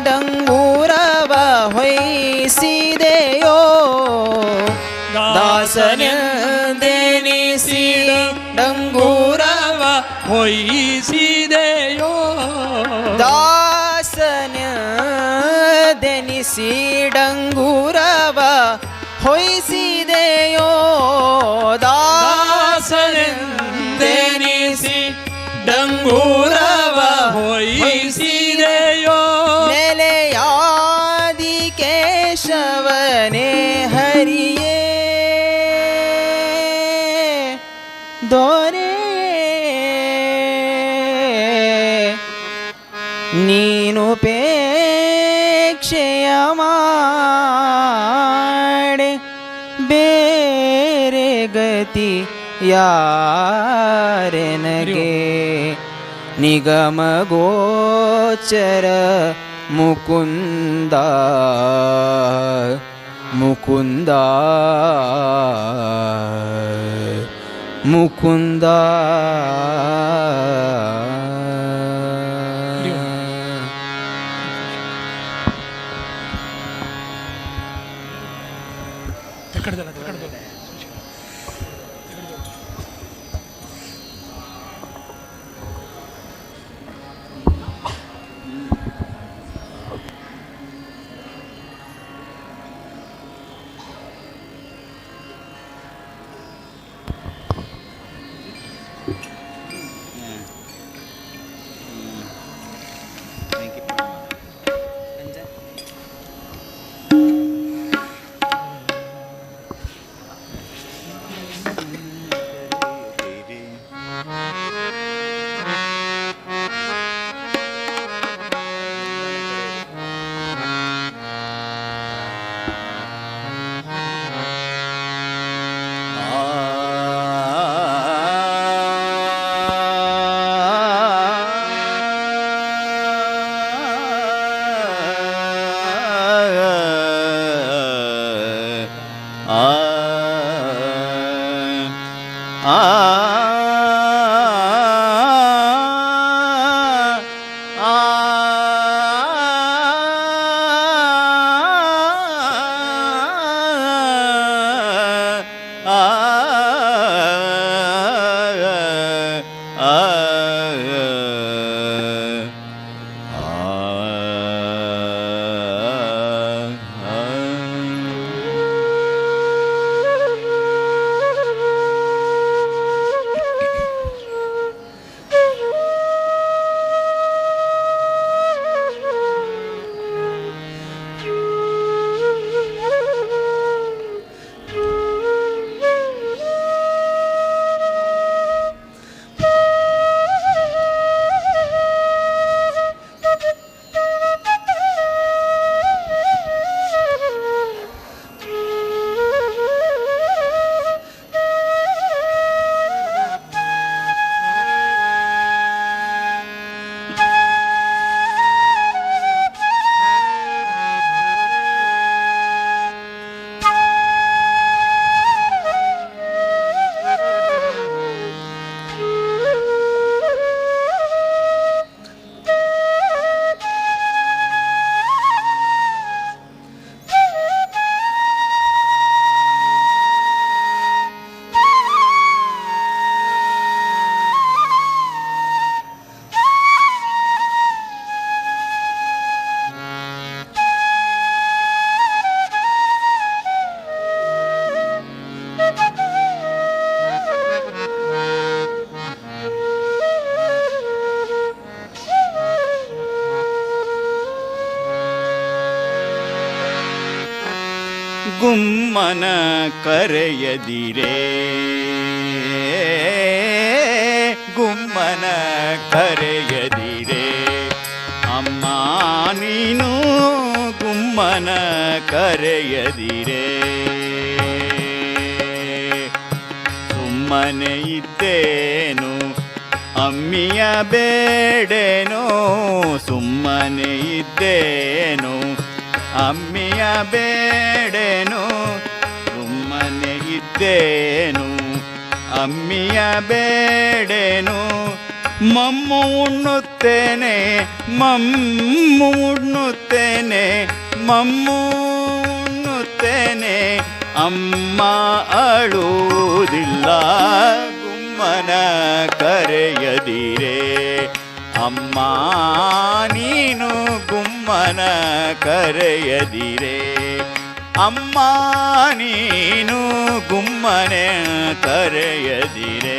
ಡಂಗೂರವ ಹೊಯ್ಸಿದೆಯೋ. ದಾಸನೆಂದೆನಿಸಿ ಡಂಗೂರವ ಹೊಯ್ಸಿದೆಯೋ. ದಾಸನೆಂದೆನಿಸಿ ಡಂಗೂರವ ಹೊಯ್ಸಿದೆಯೋ. ದಾಸನೆಂದೆನಿಸಿ ಡಂಗೂರವ ಹೊಯ್ಸಿದೆಯೋ. ನೆಲೆಯಾದಿ ಕೇಶವನೇ ಹರಿಯೇ ದೊರೆ ನೀನುಪೇಕ್ಷೆಯ ಮಾಡೆ ಬೇರೆ ಗತಿ ಯಾರೆನಗೆ ನಿಗಮ ಗೋಚರ ಮುಕುಂದ ಮುಕುಂದ ಮುಕುಂದ. ಗುಮ್ಮನ ಕರೆಯದಿರೇ ಗುಮ್ಮನ ಕರೆಯದಿರೇ ಅಮ್ಮ ನೀನು ಗುಮ್ಮನ ಕರೆಯದಿರೇ ಸುಮ್ಮನೆ ಇದ್ದೇನು ಅಮ್ಮಿಯ ಬೇಡೇನೋ ಸುಮ್ಮನೆ ಇದ್ದೇನು ಅಮ್ಮಿಯ ಬೇಡೇನು ಸುಮ್ಮನೆ ಇದ್ದೇನು ಅಮ್ಮಿಯ ಬೇಡೇನು ಮಮ್ಮು ಉಣ್ಣುತ್ತೇನೆ ಮಮ್ಮು ಉಣ್ಣುತ್ತೇನೆ ಮಮ್ಮು ಉಣ್ಣುತ್ತೇನೆ ಅಮ್ಮ ಅಳುವುದಿಲ್ಲ ಗುಮ್ಮನ ಕರೆಯದಿರೇ ಅಮ್ಮ ನೀನು ಗುಮ್ಮನ ಕರೆಯದಿರೇ ಅಮ್ಮ ನೀನು ಗುಮ್ಮನೆ ಕರೆಯದಿರೇ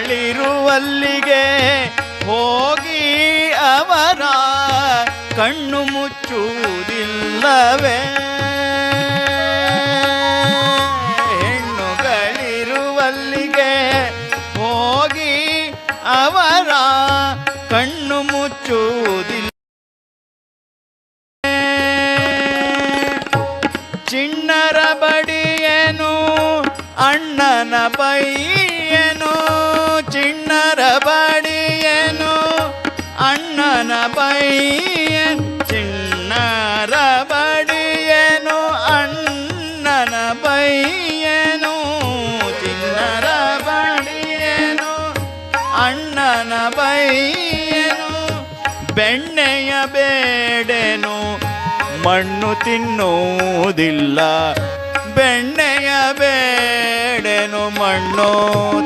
ಹೆಣ್ಣುಗಳಿರುವಲ್ಲಿಗೆ ಹೋಗಿ ಅವರ ಕಣ್ಣು ಮುಚ್ಚುವುದಿಲ್ಲವೇ ಹೆಣ್ಣುಗಳಿರುವಲ್ಲಿಗೆ ಹೋಗಿ ಅವರ ಕಣ್ಣು ಮುಚ್ಚುವುದಿಲ್ಲ ಚಿಣ್ಣರ ಬಡಿಯೇನು ಅಣ್ಣನ ಬೈಯೇನು ಚಿಣ್ಣರ ಬಡಿಯೇನು ಅಣ್ಣನ ಬೈಯೇನು ಚಿಣ್ಣರ ಬಡಿಯೇನು ಅಣ್ಣನ ಬೈಯೇನು ಚಿಣ್ಣರ ಬಡಿಯೇನು ಅಣ್ಣನ ಬೈಯೇನು ಬೆಣ್ಣೆಯ ಬೇಡೇನು ಮಣ್ಣು ತಿನ್ನುವುದಿಲ್ಲ ಬೆಣ್ಣೆಯ ಬೇಡೇನು ಮಣ್ಣು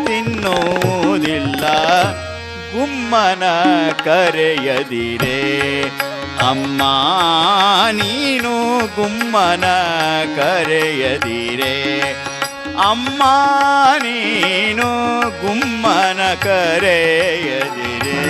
ತಿನ್ನುವುದಿಲ್ಲ ಗುಮ್ಮನ ಕರೆಯದಿರೇ ಅಮ್ಮ ನೀನು ಗುಮ್ಮನ ಕರೆಯದಿರೇ ಅಮ್ಮ ನೀನು ಗುಮ್ಮನ ಕರೆಯದಿರೇ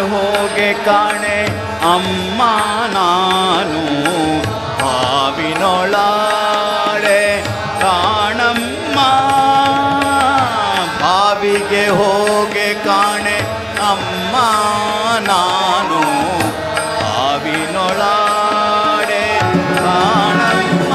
ಹೋಗೆ ಕಾಣೆ ಅಮ್ಮ ನಾನು ಹಾವಿನೊಳಾಡೆ ಕಾಣಮ್ಮ ಬಾವಿಗೆ ಹೋಗೆ ಕಾಣೆ ಅಮ್ಮ ನಾನು ಹಾವಿನೊಳಾಡೆ ಕಾಣಮ್ಮ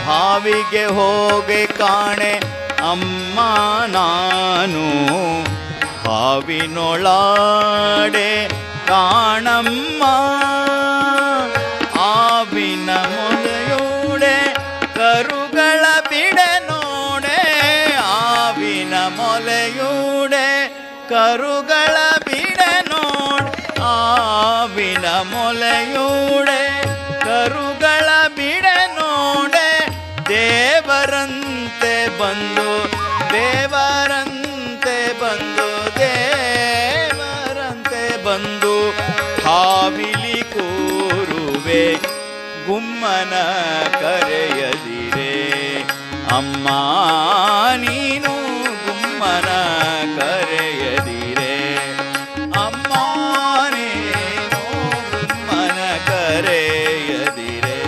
ಬಾವಿಗೆ ಹೋಗಿ ಕಾಣೆ ಅಮ್ಮ ನಾನು ಹಾವಿನೊಳಾಡೆ ಕಾಣಮ್ಮ ಆವಿನ ಮೊಲೆಯೂಡೆ ಕರುಗಳ ಬಿಡೆ ನೋಡೆ ಆವಿನ ಮೊಲೆಯೂಡೆ ಕರುಗಳ ಬಿಡೆ ನೋಡೆ ಆವಿನ ಮೊಲೆಯೂಡೆ ಕರುಗಳ ಬಿಡೆ ನೋಡೆ ದೇವರಂತೆ ಬಂದು ದೇವರಂತೆ ಬಂದು ದೇವರಂತೆ ಬಂದು ಹಾವಿಲಿ ಕೂರುವೆ ಗುಮ್ಮನ ಕರೆಯದಿರೆ ಅಮ್ಮ ನೀನು ಗುಮ್ಮನ ಕರೆಯದಿರೆ ಅಮ್ಮ ನೀನು ಗುಮ್ಮನ ಕರೆಯದಿರೆ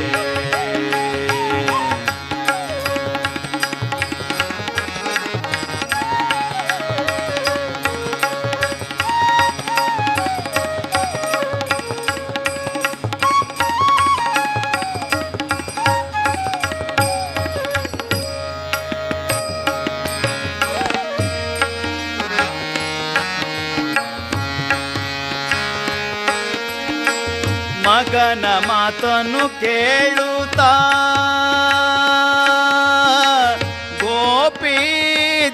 ಮಗನ ಮಾತನ್ನು ಕೇಳುತ್ತಾ ಗೋಪಿ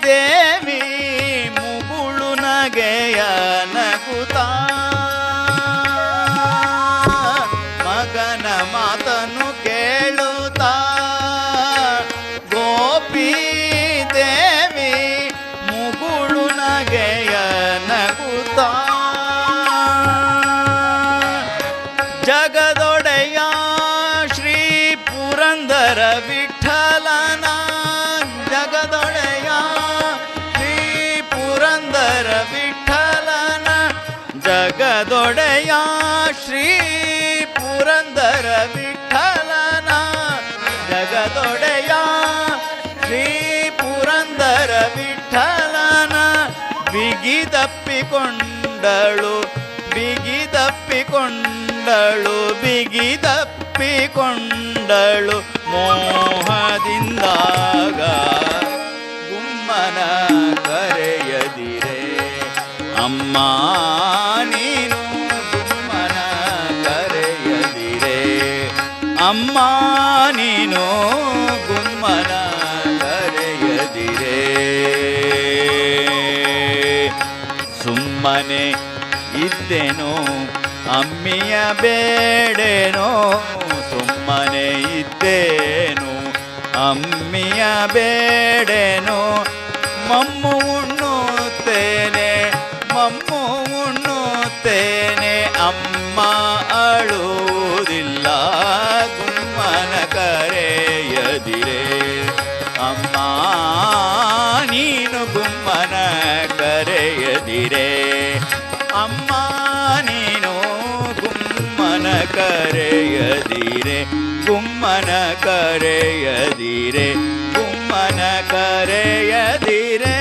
ದೇವಿ ಮುಗುಳು ನಗೆಯ ನಗುತ್ತಾ ಮಗನ ಮಾತನ್ನು ಕೇಳುತ್ತಾ ಗೋಪಿ ದೇವಿ ಮುಗುಳು ನಗೆಯ ನಗುತ್ತಾ ಜಗದೊಡೆಯ ಶ್ರೀ ಪುರಂದರ ವಿಠಲನ ಜಗದೊಡೆಯ ಶ್ರೀ ಪುರಂದರ ವಿಠಲನ ಜಗದೊಡೆಯ ಶ್ರೀ ಪುರಂದರ ವಿಠಲನ ಜಗದೊಡೆಯ ಶ್ರೀ ಪುರಂದರ ವಿಠಲನ ಬಿಗಿದಪ್ಪಿಕೊಂಡಳು ಬಿಗಿದಪ್ಪಿಕೊಂಡಳು ಬಿಗಿದಪ್ಪಿಕೊಂಡಳು ಮೋಹದಿಂದಾಗ ಗುಮ್ಮನ ಕರೆಯದಿರೆ ಅಮ್ಮ ನೀನು ಗುಮ್ಮನ ಕರೆಯದಿರೆ ಅಮ್ಮ ನೀನು ಗುಮ್ಮನ ಕರೆಯದಿರೆ ಸುಮ್ಮನೆ ಇದ್ದೇನೋ ಅಮ್ಮಿಯ ಬೇಡೇನೋ ಸುಮ್ಮನೆ ಇದ್ದೇನು ಅಮ್ಮಿಯ ಬೇಡೇನೋ ಮಮ್ಮು ಉಣ್ಣುತ್ತೇನೆ ಮಮ್ಮು ಉಣ್ಣುತ್ತೇನೆ ಅಮ್ಮ ಅಳುವುದಿಲ್ಲ ಗುಮ್ಮನ ಕರೆಯದಿರೆ ಅಮ್ಮ ನೀನು ಗುಮ್ಮನ ಕರೆಯದಿರೆ ಅಮ್ಮ ನೀನು ಗುಮ್ಮನ ಕರೆಯದಿರೆ ಗುಮ್ಮನ ಕರೆಯದಿರೆ ಗುಮ್ಮನ ಕರೆಯದಿರೆ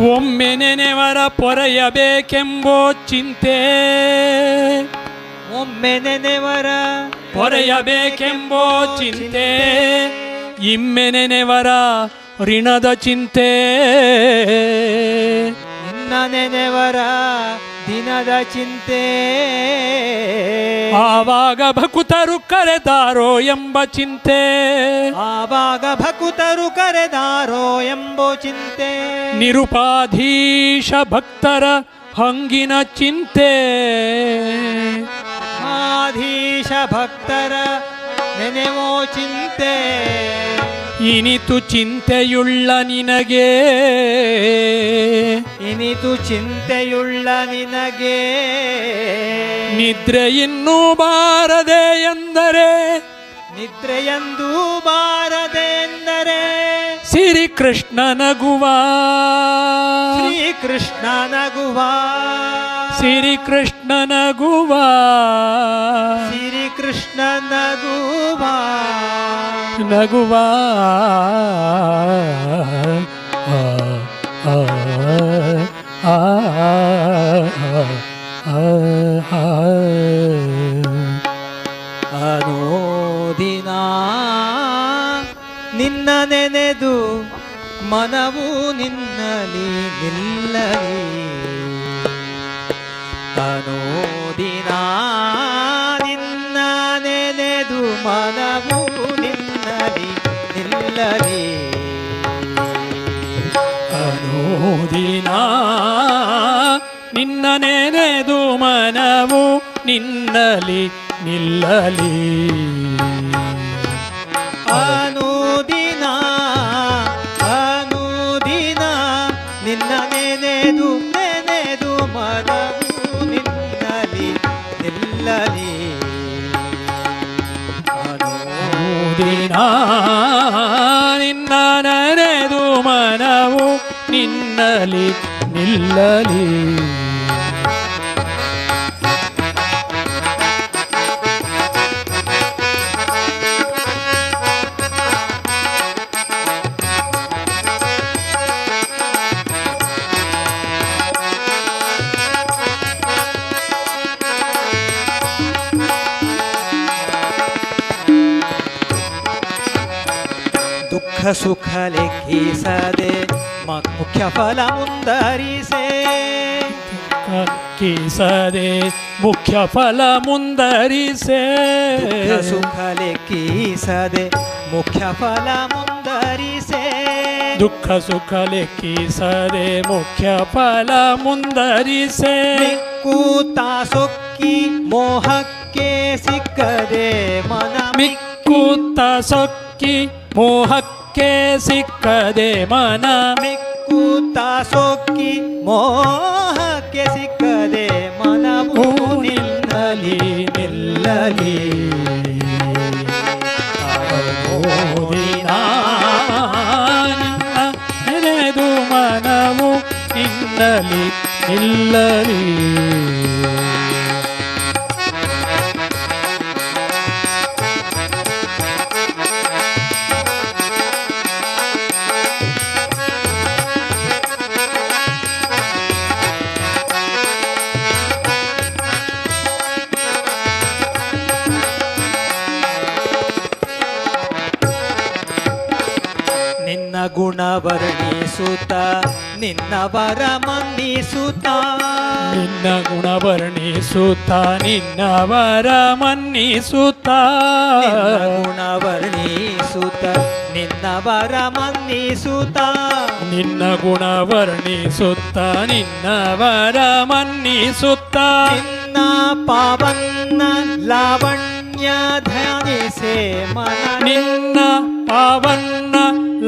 ಒಮ್ಮೆ ನೆನೆವರ ಪೊರೆಯಬೇಕೆಂಬೋ ಚಿಂತೆ ಒಮ್ಮೆ ನೆನೆವರ ಪೊರೆಯಬೇಕೆಂಬೋ ಚಿಂತೆ ಇಮ್ಮೆ ನೆನೆವರ ಋಣದ ಚಿಂತೆ ನಿನ್ನ ನೆನೆವರ ದಿನದ ಚಿಂತೆ ಆವಾಗ ಭಕುತರು ಕರೆದಾರೋ ಎಂಬ ಚಿಂತೆ ಆವಾಗ ಭಕುತರು ಕರೆದಾರೋ ಎಂಬೋ ಚಿಂತೆ ನಿರುಪಾಧೀಶ ಭಕ್ತರ ಹಂಗಿನ ಚಿಂತೆ ಆಧೀಶ ಭಕ್ತರ ನೆನೆವೋ ಚಿಂತೆ ಇನಿತು ಚಿಂತೆಯುಳ್ಳ ನಿನಗೆ ಇನಿತು ಚಿಂತೆಯುಳ್ಳ ನಿನಗೆ ನಿದ್ರೆ ಇನ್ನೂ ಬಾರದೆ ಎಂದರೆ ನಿದ್ರೆಯಂದೂ ಬಾರದೆ ಎಂದರೆ ಶ್ರೀಕೃಷ್ಣ ನಗುವ ಶ್ರೀಕೃಷ್ಣ ನಗುವ ಶ್ರೀಕೃಷ್ಣ ನಗುವ ಶ್ರೀಕೃಷ್ಣ ನಗುವ ನಗುವ ಆ, ಆ, ಆ, ಅನೋದಿನ ನಿನ್ನ ನೆನೆದು ಮನವು ನಿನ್ನಲಿ ನಿಲ್ಲಲಿ ಅನೋದಿನ ನಿನ್ನ ನೆನೆದು ಮನವು ನಿನ್ನಲಿ ನಿಲ್ಲಲಿ ಅನುದಿನ ನಿನ್ನ ನೆನೆದು ಮನವು ನಿನ್ನಲಿ ನಿಲ್ಲಲಿ ಅನುದಿನ ಅನುದಿನ ನಿನ್ನ ನೆನೆದು ನೆನೆದು ಮನವು ನಿನ್ನಲಿ ನಿಲ್ಲಲಿ ದಿನ ನಿನ್ನ ನೆನೆದು ಮನವು ನಿನ್ನಲಿ ನಿಲ್ಲಲಿ ದುಃಖ ಸುಖ ಲೆಕ್ಕಿಸದೆ ಮುಖ್ಯ ಫಲ ಮುಂದರಿಸೆ ಕೀಸದೆ ಮುಖ್ಯ ಫಲ ಮುಂದರಿಸೆ ದುಃಖ ಸುಖ ಲೆಕ್ಕಿಸದೆ ಮುಖ್ಯ ಫಲ ಮುಂದರಿಸೆ ದುಃಖ ಸುಖ ಲೆಕ್ಕಿಸದೆ ಮುಖ್ಯ ಫಲ ಮುಂದರಿಸೆ ಕೂತ ಸೊಕ್ಕಿ ಮೋಹಕ್ಕೆ ಸಿಕ್ಕದೆ ಮನ ಮಿಕ್ಕೂತ ಸೊಕ್ಕಿ ಮೋಹಕ್ಕೆ ಸಿಕ್ಕದೆ ಮನ ಮಿಕ್ಕೂತ ಸೊಕ್ಕಿ ಮೋಹಕ್ಕೆ ಸಿಕ್ಕದೆ ಮನವು ನಿಲ್ಲಲಿ ನಿಲ್ಲಲಿ ದಿನ ನಿನ್ನ ನೆನೆದು ಮನವು ನಿಲ್ಲಲಿ ನಿಲ್ಲಲಿ ನಿನ್ನ ಗುಣ ವರ್ಣಿಸುತ್ತ ನಿನ್ನ ವರ ಮನ್ನಿಸುತ್ತ ನಿನ್ನ ಗುಣ ವರ್ಣಿಸುತ್ತ ನಿನ್ನ ವರ ಮನ್ನಿಸುತ್ತ ನಿನ್ನ ಗುಣ ವರ್ಣಿಸುತ್ತ ನಿನ್ನ ವರ ಮನ್ನಿಸುತ್ತ ನಿನ್ನ ಗುಣ ವರ್ಣಿಸುತ್ತ ನಿನ್ನ ವರ ಮನ್ನಿಸುತ್ತ ನಿನ್ನ ಪಾವನ್ನ ಲಾವಣ್ಯ ಧ್ಯಾನಿಸೆ ಮನ ನಿನ್ನ ಪಾವನ್ನ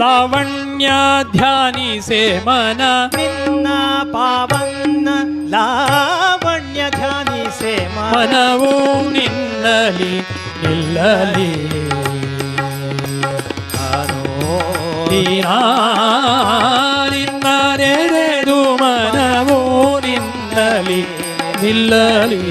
ಲಾವಣ್ಯ ಧ್ಯಾನಿಸೆ ಮನ ನಿನ್ನ ಪಾವನ್ನ ಲಾವಣ್ಯ ಧ್ಯಾನಿಸೆ ಮನವು ನಿನ್ನಲಿ ನಿಲ್ಲಲಿ ದಿನ ನಿನ್ನ ನೆನೆದು ಮನವು ನಿನ್ನಲಿ ನಿಲ್ಲಲಿ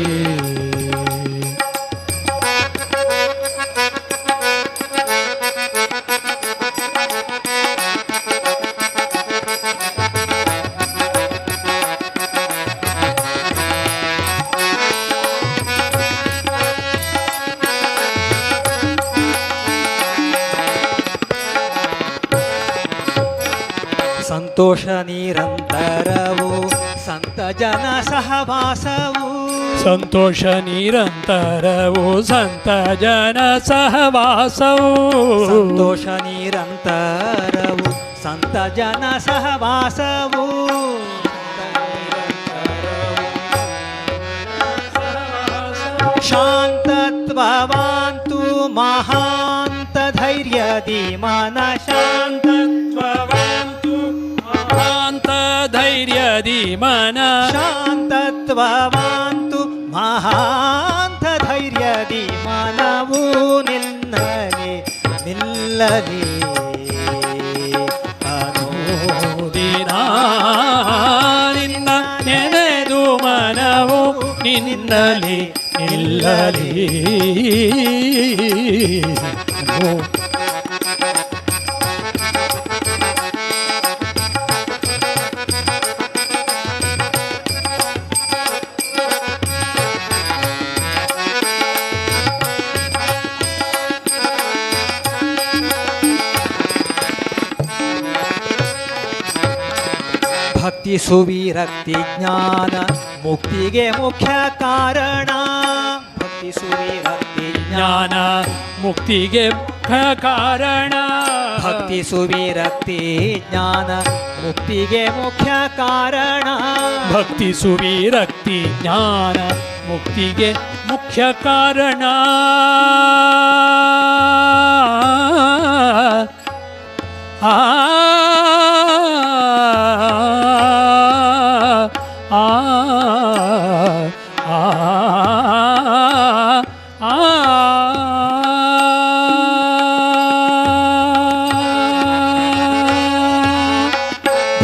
ಸಂತೋಷ ನಿರಂತರವು ಸಂತ ಜನ ಸಹವಾಸವು ಸಂತೋಷ ನಿರಂತರವು ಸಂತ ಜನ ಸಹವಾಸವು ಸಂತೋಷ ನಿರಂತರವು ಸಂತ ಜನ ಸಹವಾಸವು ಶಾಂತತ್ವವಾಂತು ಮಹಾಂತ ಧೈರ್ಯದಿ ಮನ ಶಾಂತತ್ವವಂತು ಮಹಾಂತ ಧೈರ್ಯದಿ ಮನ ಶಾಂತತ್ವವಾಂತು ಮಹಾಂತ ಧೈರ್ಯದಿ ಮನವು ನಿಲ್ಲಲಿ ನಿಲ್ಲಲಿ ದಿನ ನಿನ್ನ ನೆನೆದು ಮನವು ನಿನ್ನಲಿ ನಿಲ್ಲಲಿ ಭಕ್ತಿ ಸುವಿರಕ್ತಿ ಜ್ಞಾನ ಮುಕ್ತಿಗೆ ಮುಖ್ಯ ಕಾರಣ ಭಕ್ತಿ ಸುವಿರಕ್ತಿ ಜ್ಞಾನ ಮುಕ್ತಿಗೆ ಮುಖ್ಯ ಕಾರಣ ಭಕ್ತಿ ಸುವಿರಕ್ತಿ ಜ್ಞಾನ ಮುಕ್ತಿಗೆ ಮುಖ್ಯ ಕಾರಣ ಭಕ್ತಿ ಸುವಿರಕ್ತಿ ಜ್ಞಾನ ಮುಕ್ತಿಗೆ ಮುಖ್ಯ ಕಾರಣ ಆ ಆ ಆ ಆ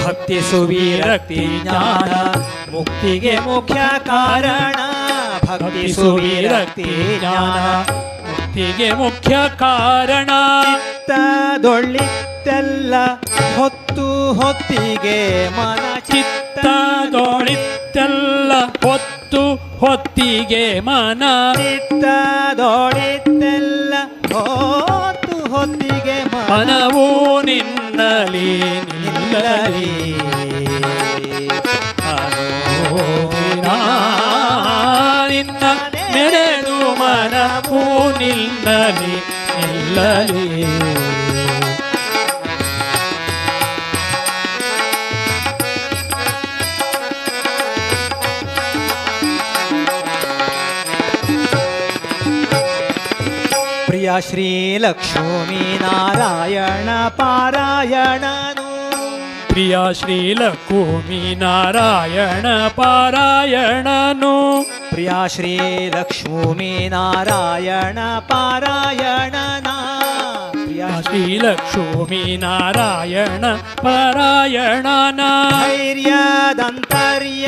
ಭಕ್ತಿ ಸುವಿರಕ್ತಿ ಜ್ಞಾನ ಮುಕ್ತಿಗೆ ಮುಖ್ಯ ಕಾರಣ ಭಕ್ತಿ ಸುವಿರಕ್ತಿ ಜ್ಞಾನ ಮುಕ್ತಿಗೆ ಮುಖ್ಯ ಕಾರಣ ಚಿತ್ತದೊಳ್ಳಿತ್ತೆಲ್ಲ ಹೊತ್ತು ಹೊತ್ತಿಗೆ ಮನ ಚಿತ್ತದೊಳಿತ್ತೆಲ್ಲ ಹೊತ್ತು ಹೊತ್ತಿಗೆ ಮನ ಚಿತ್ತದೊಳಿತ್ತೆಲ್ಲ ಹೊತ್ತು ಹೊತ್ತಿಗೆ ಮನವು ನಿನ್ನಲಿ ನಿಲ್ಲಲಿ ನಿನ್ನ ನೆನೆದು ಮನವು ನಿಲ್ಲಲಿ ನಿಲ್ಲಲಿ ಪ್ರಿಯ ಶ್ರೀ ಲಕ್ಷ್ಮೀ ನಾರಾಯಣ ಪಾರಾಯಣನು ಪ್ರಿಯ ಶ್ರೀ ಲಕ್ಷ್ಮೀ ನಾರಾಯಣ ಪಾರಾಯಣನು ಪ್ರಿಯ ಶ್ರೀ ಲಕ್ಷ್ಮೀ ನಾರಾಯಣ ಪಾರಾಯಣನ ಪ್ರಿಯ ಶ್ರೀ ಲಕ್ಷ್ಮೀ ನಾರಾಯಣ ಪಾರಾಯಣನ ಧೈರ್ಯದಂತರ್ಯ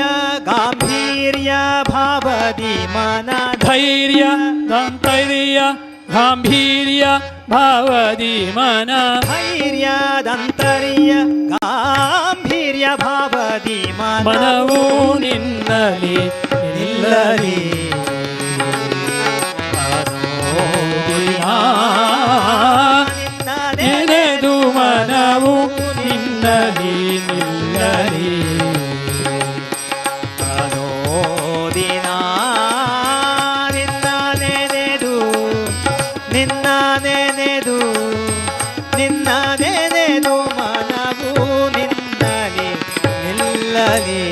ಗಾಂಭೀರ್ಯ ಭಾವದಿ ಮನ ಧೈರ್ಯ ದಂತರ್ಯ ಗಾಂಭೀರ್ಯ ಭಾವದಿ ಮನ ಧೈರ್ಯದಂತರ್ಯ ಗಾಂಭೀರ್ಯ ಭಾವದಿ ಮನವು ನಿನ್ನಲಿ ನಿಲ್ಲಲಿ ನೆನೆದು ಮನವು ನಿನ್ನಲಿ ನಿಲ್ಲಲಿ ದಿನ ನಿನ್ನ ನೆನೆದು ನಿನ್ನ ನೆನೆದು ನಿನ್ನ ನೆನೆದು ಮನವು ನಿನ್ನಲಿ ನಿಲ್ಲಲಿ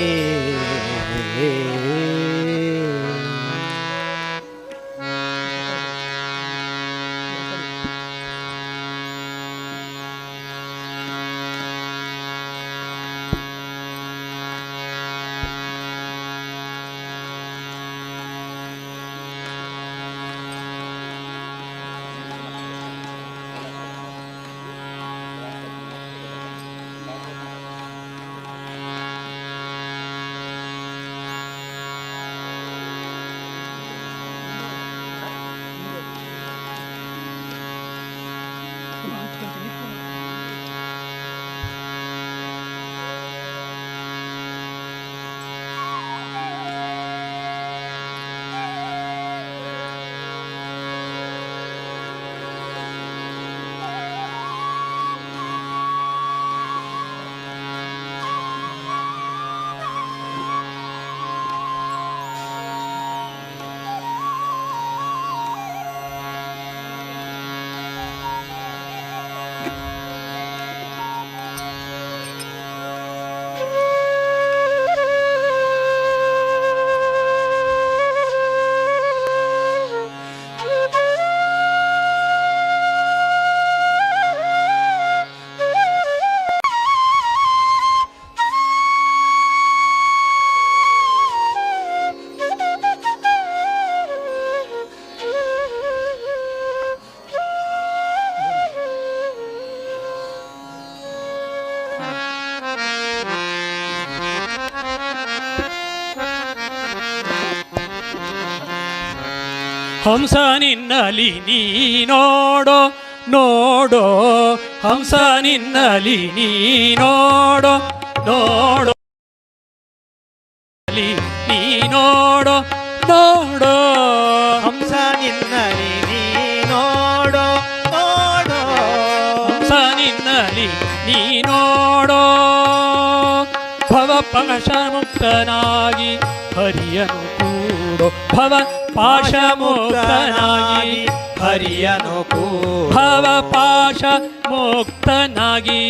ಹಂಸ ನಿನ್ನಲಿ ನೀ ನೋಡೋ ನೋಡೋ ಹಂಸ ನಿನ್ನಲಿ ನೀ ನೋಡೋ ನೋಡೋ ನೀ ನೋಡೋ ನೋಡೋ ಹಂಸ ನಿನ್ನಲಿ ನೀ ನೋಡೋ ನೋಡೋ ಹಂಸ ನಿನ್ನಲಿ ನೀ ನೋಡೋ ಭವ ಪಾಶ ಮುಕ್ತನಾಗಿ ಹರಿಯನು ಕೂಡೋ ಭವ ಪಾಶ ಮುಕ್ತನಾಗಿ ಹರಿಯನು ಕೂಡೋ ಭವ ಪಾಶ ಮುಕ್ತನಾಗಿ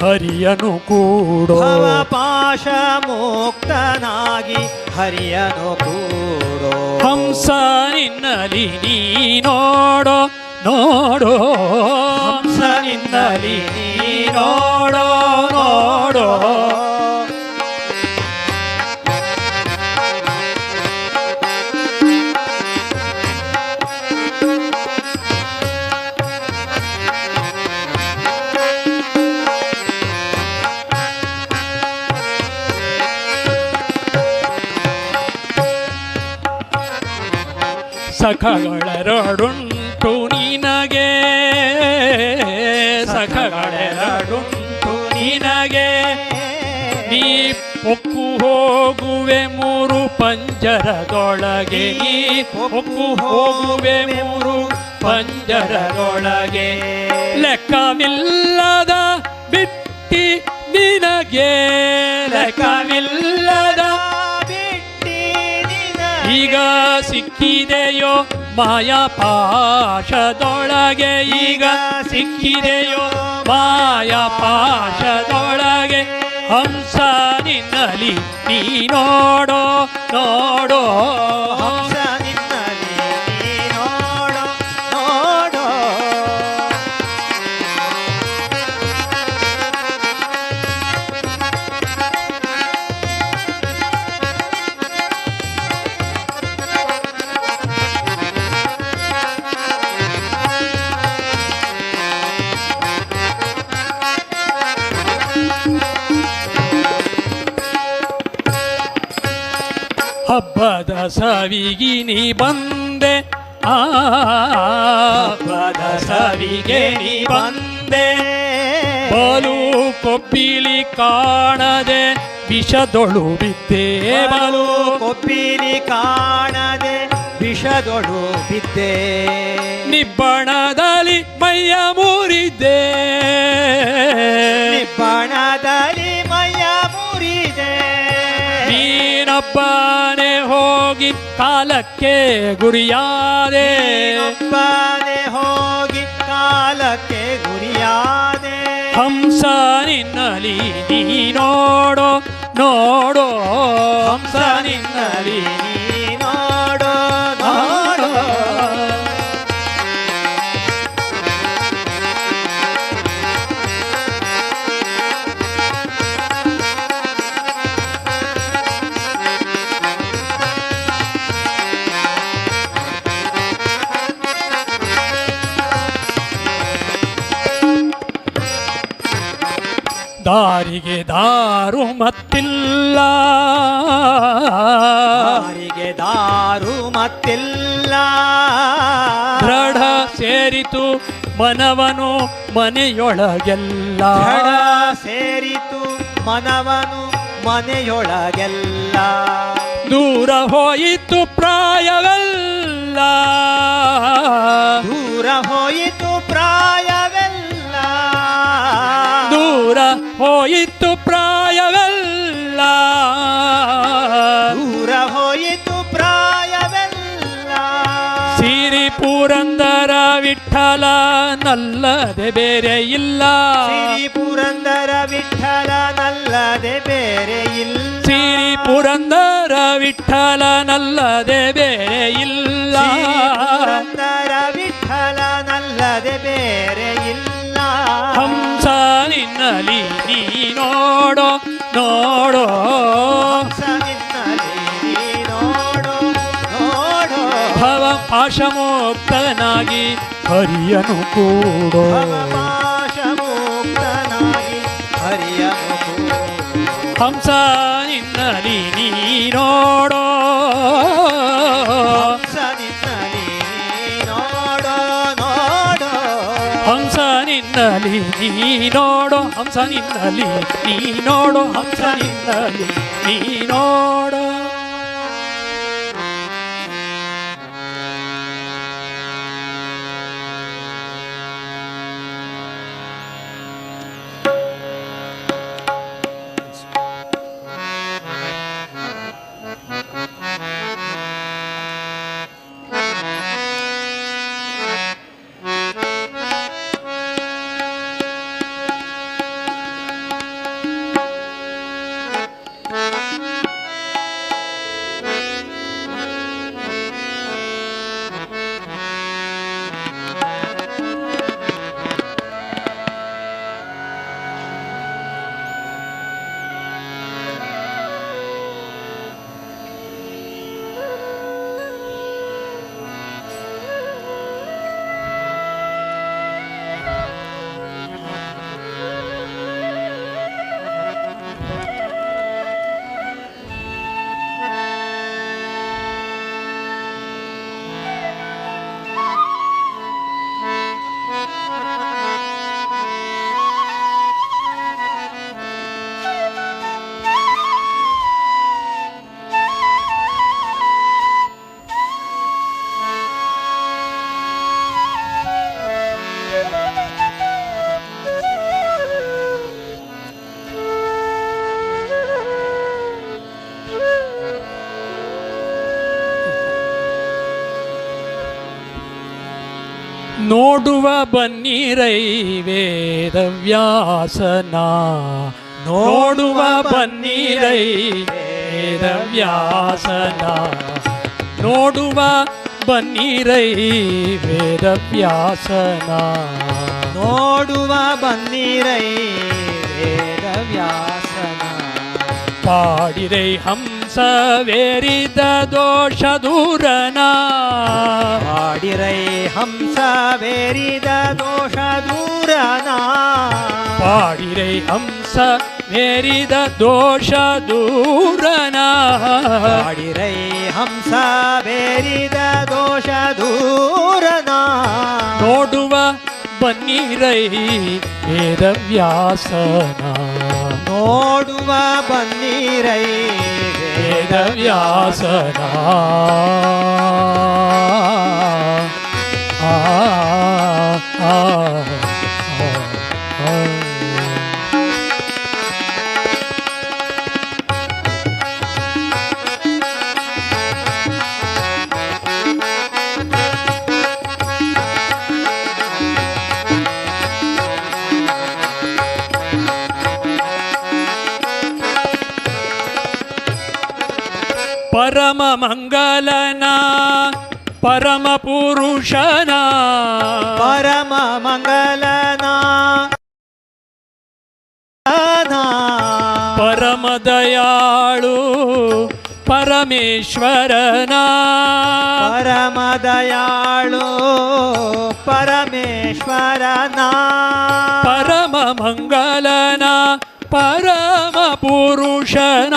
ಹರಿಯನು ಕೂಡೋ ಭವ ಪಾಶ ಮುಕ್ತನಾಗಿ ಹರಿಯನು ಕೂಡೋ ಹಂಸ ನಿನ್ನಲಿ ನೀ ನೋಡೋ ನೋಡೋ ಹಂಸ ನಿನ್ನಲಿ ನೀ ನೋಡೋ ನೋಡೋ ಸಖಗಳೆರಡುಂಟು ನಿನಗೆ ಸಖಗಳೆರಡುಂಟು ನಿನಗೆ ನೀ ಹೊಕ್ಕು ಹೋಗುವೆ ಮೂರು ಪಂಜರದೊಳಗೆ ನೀ ಹೊಕ್ಕು ಹೋಗುವೆ ಮೂರು ಪಂಜರದೊಳಗೆ ಲೆಕ್ಕವಿಲ್ಲದ ಬಿಟ್ಟಿ ನಿನಗೆ ಲೆಕ್ಕವಿಲ್ಲದ ಈಗ ಸಿಕ್ಕಿದೆಯೋ ಮಾಯಾ ಪಾಶದೊಳಗೆ ಈಗ ಸಿಕ್ಕಿದೆಯೋ ಮಾಯಾ ಪಾಶದೊಳಗೆ ಹಂಸ ನಿನ್ನಲಿ ನೀ ನೋಡೋ ನೋಡೋ ಹಂಸ ನಿನ್ನಲಿ ನೀ ನೋಡೋ ನೋಡೋ ಹಬ್ಬದ ಸವಿಗಿ ನೀ ಬಂದೆ ಹಬ್ಬದ ಸವಿಗೆ ನೀ ಬಂದೆ ಬಲು ಕೊಬ್ಬಿಲಿ ಕಾಣದೆ ವಿಷದೊಳು ಬಿದ್ದೆ ಬಲು ಕೊಬ್ಬಿಲಿ ಕಾಣದೆ ವಿಷದೊಳು ಬಿದ್ದೆ ನಿಬ್ಬಣದಲ್ಲಿ ಮೈಯ ಮುರಿದೆ ನಿಬ್ಬಣದಲ್ಲಿ ಮೈಯ ಮುರಿದೆ ನೀನೊಬ್ಬನೇ ಹೋಗಿ ಕಾಲಕ್ಕೆ ಗುರಿಯಾದೆ ಒಬ್ಬನೇ ಹೋಗಿ ಕಾಲಕ್ಕೆ ಗುರಿಯಾದೆ ಹಂಸ ನಿನ್ನಲಿ ನೀ ನೋಡೋ ನೋಡೋ ಹಂಸ ನಿನ್ನಲಿ ನೀ ನೋಡೋ ನೋಡೋ ದಾರಿಗೆ ದಾರು ಮತ್ತಿಲ್ಲ ದಾರಿಗೆ ದಾರು ಮತ್ತಿಲ್ಲ ದೃಢ ಸೇರಿತು ಮನವನು ಮನೆಯೊಳಗೆಲ್ಲ ದೃಢ ಸೇರಿತು ಮನವನು ಮನೆಯೊಳಗೆಲ್ಲ ದೂರ ಹೋಯಿತು ಪ್ರಾಯವೆಲ್ಲ ದೂರ ಹೋಯಿತು ಪ್ರಾಯವೆಲ್ಲ ದೂರ ಹೋಯಿತು ಪ್ರಾಯವೆಲ್ಲ ದೂರ ಹೋಯಿತು ಪ್ರಾಯವೆಲ್ಲ ಸಿರಿ ಪುರಂದರ ವಿಠಲ ನಲ್ಲದೆ ಬೇರೆ ಇಲ್ಲ ಸಿರಿ ಪುರಂದರ ವಿಠಲ ನಲ್ಲದೆ ಬೇರೆ ಇಲ್ಲ ಸಿರಿ ಪುರಂದರ ವಿಠಲ ನಲ್ಲದೆ ಬೇರೆ ಇಲ್ಲ ಪುರಂದರ ವಿಠಲ ನಲ್ಲದೆ ಬೇರೆ ಇಲ್ಲ ಹಂಸ ನಿನ್ನಲಿ ನೀ ನೋಡೋ ನೋಡೋ ಹಂಸ ನಿನ್ನಲಿ ನೀ ನೋಡೋ ನೋಡೋ ಭವ ಪಾಶಮುಕ್ತನಾಗಿ ಹರಿಯನು ಕೂಡೋ ಭವಪಾಶಮುಕ್ತನಾಗಿ ಹರಿಯನು ಕೂಡೋ ಹಂಸ ನಿನ್ನಲಿ ನೀ ನೋಡೋ ಹಂಸ ನಿನ್ನಲಿ ನೀ ಹಂಸ ನಿನ್ನಲಿ ನೀ ನೋಡೋ ಹಂಸ ನಿನ್ನಲಿ ನೀ ನೋಡೋ ಹಂಸ ನಿನ್ನಲಿ ನೀ ನೋಡೋ. ನೋಡುವ ಬನ್ನಿರೈ ವೇದವ್ಯಾಸನ ನೋಡುವ ಬನ್ನಿರೈ ವೇದವ್ಯಾಸನ ನೋಡುವ ಬನ್ನಿರೈ ವೇದವ್ಯಾಸನ ನೋಡುವ ಬನ್ನಿರೈ ವೇದವ್ಯಾಸನ ಪಾಡಿರೈ ಹಂಸವೇರಿದ ದೋಷ ದೂರನ ಪಾಡಿರೈ ಹಂಸವೇರಿದ ದೋಷ ದೂರನ ಪಾಡಿರೈ ಹಂಸವೇರಿದ ದೋಷ ದೂರನ ಪಾಡಿರೈ ಹಂಸವೇರಿದ ದೋಷ ದೂರನ ನೋಡುವ ಬನ್ನಿರೈ ವೇದವ್ಯಾಸನ ನೋಡುವ ಬನ್ನಿರೈ ವೇದವ್ಯಾಸನ ಆ ಆ ಪರಮ ಮಂಗಲನ ಪರಮ ಪುರುಷನ ಪರಮ ಮಂಗಲನ ಪರಮ ದಯಾಳು ಪರಮೇಶ್ವರನ ಪರಮ ದಯಾಳು ಪರಮೇಶ್ವರನ ಪರಮ ಮಂಗಲನ ಪರಮ ಪುರುಷನ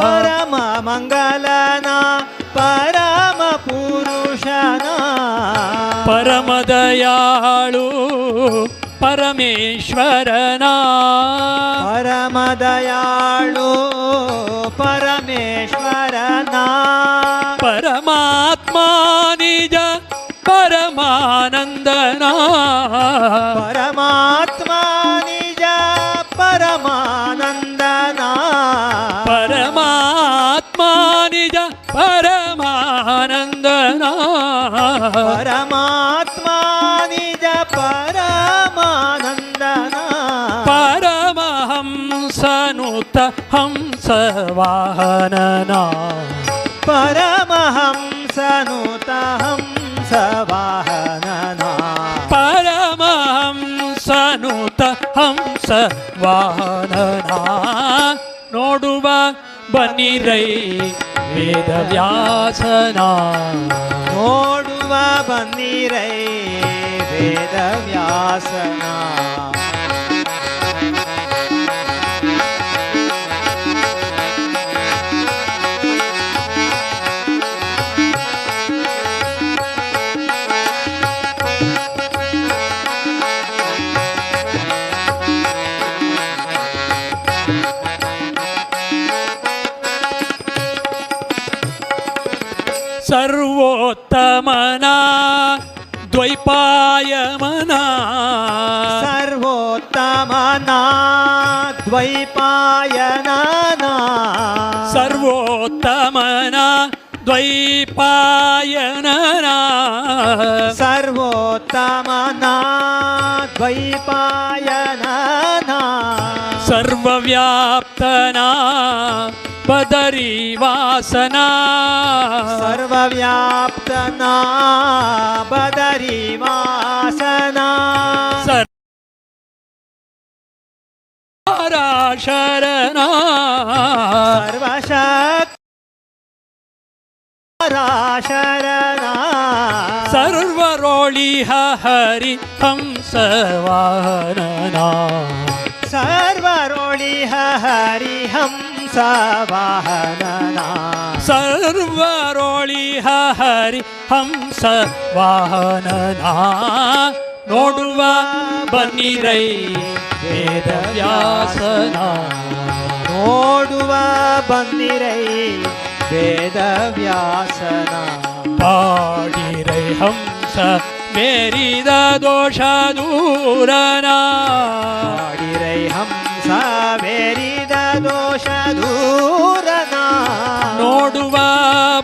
ಪರಮ ಮಂಗಲನ ಪರಮ ಪುರುಷನ ಪರಮ ದಯಾಳು ಪರಮೇಶ್ವರನ ಪರಮ ದಯಾಳು ಪರಮೇಶ್ವರನ ಪರಮಾತ್ಮ ನಿಜ ಪರಮಾನಂದನ ಪರಮಾತ್ಮ ನಿಜ ಪರಮಾನಂದನ ಪರಮಾತ್ಮ ನಿಜ ಪರಮಾನಂದನ ಪರಮಾತ್ಮ ನಿಜ ಪರಮಾನಂದನ ಪರಮಹಂಸನುತ ಹಂಸವಾಹನನ ಪರಮಹಂಸನುತ ಹಂಸವಾಹನನ ಪರಮಹಂಸನುತ ಹಂಸವಾಹನನ ನೋಡುವ ಬನ್ನಿರೈ ವೇದವ್ಯಾಸನ ನೋಡುವ ಬನ್ನಿರೈ ವೇದವ್ಯಾಸನ ಸರ್ವೋತ್ತಮನ ದ್ವೈಪಾಯಮನ ಸರ್ವೋತ್ತಮನ ದ್ವೈಪಾಯನನ ಸರ್ವೋತ್ತಮನ ದ್ವೈಪಾಯನನ ಸರ್ವೋತ್ತಮನ ದ್ವೈಪಾಯನನ ಸರ್ವವ್ಯಾಪ್ತನ ಬದರಿವಾಸನ ಸರ್ವವ್ಯಾಪ್ತನ ಬದರಿವಾಸನ ಶರಣ ಶರಣ ಸರ್ವರೋಳಿಹ ಹರಿ ಹಂಸವಾಹನನ ಸರ್ವರೋಳಿಹ ಹರಿ ಹಂಸವಾಹನನ ಸರ್ವರೋಳಿಹ ಹರಿ ಹಂಸವಾಹನನ ನೋಡುವ ಬನ್ನಿರೈ ವೇದವ್ಯಾಸನ ನೋಡುವ ಬನ್ನಿರೈ ವೇದವ್ಯಾಸನ ಪಾಡಿರೈ ಹಂಸ ಮೇರಿದ ದೋಷ ದೂರನ ಪಾಡಿರೈ ಹಂಸ ಮೇರಿದ ದೋಷ ದೂರನ ನೋಡುವ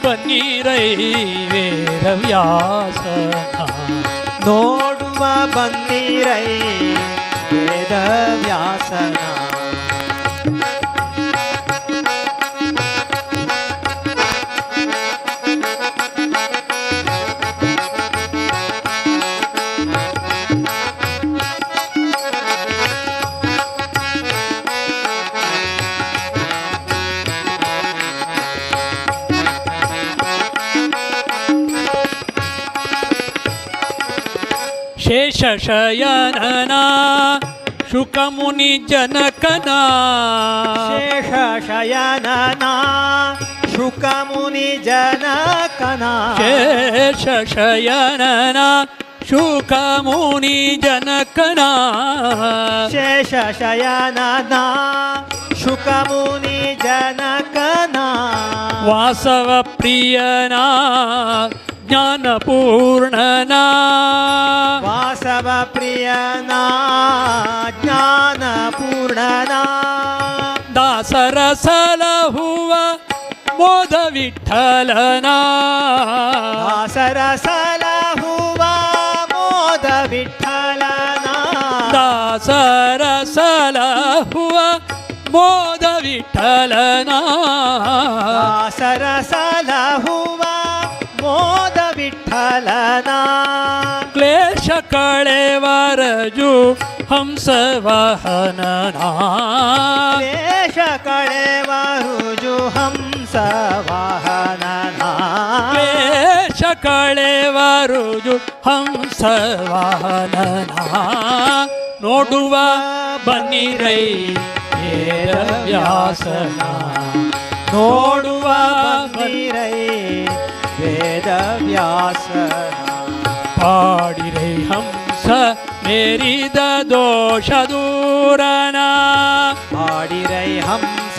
ಬನ್ನಿರೈ ವೇದವ್ಯಾಸನ ನೋಡುವ ಬನ್ನಿರೈ ವೇದವ್ಯಾಸನ ಶೇಷಶಯನನ ಶುಕಮುನಿ ಜನಕನ ಶೇಷಶಯನನ ಶುಕಮುನಿ ಜನಕನ ಶೇಷಶಯನನ ಶುಕಮುನಿ ಜನಕನ ಶೇಷಶಯನನ ಶುಕಮುನಿ ಜನಕನ ವಾಸವ ಪ್ರಿಯನ ಜ್ಞಾನಪೂರ್ಣನ ವಾಸವ ಪ್ರಿಯನ ಜ್ಞಾನಪೂರ್ಣನ ದಾಸರ ಸಲಹುವ ಮೋದ ವಿಠಲನ ದಾಸರ ಸಲಹುವ ಮೋದ ವಿಠಲನ ದಾಸರ ಸಲಹುವ ಮೋದ ವಿಠಲನ ದಾಸರ ಸಲಹುವ ಮೋದ ವಿಠಲನ ಕ್ಲೇಶ ಕಳೆವರಜು ಹಂಸವಾಹನನ ದೇಶ ಕಳೆವರುಜು ಹಂಸವಾಹನನ ಕ್ಲೇಶ ಕಳೆವರುಜು ಹಂಸವಾಹನನ ನೋಡುವ ಬನ್ನಿರೈ ವೇದವ್ಯಾಸನ ನೋಡುವ ಬನ್ನಿರೈ ವೇದವ್ಯಾಸನ ಪಾಡಿರೈ ಹಂಸ ಮೇರಿದ ದೋಷ ದೂರನ ಪಾಡಿರೈ ಹಂಸ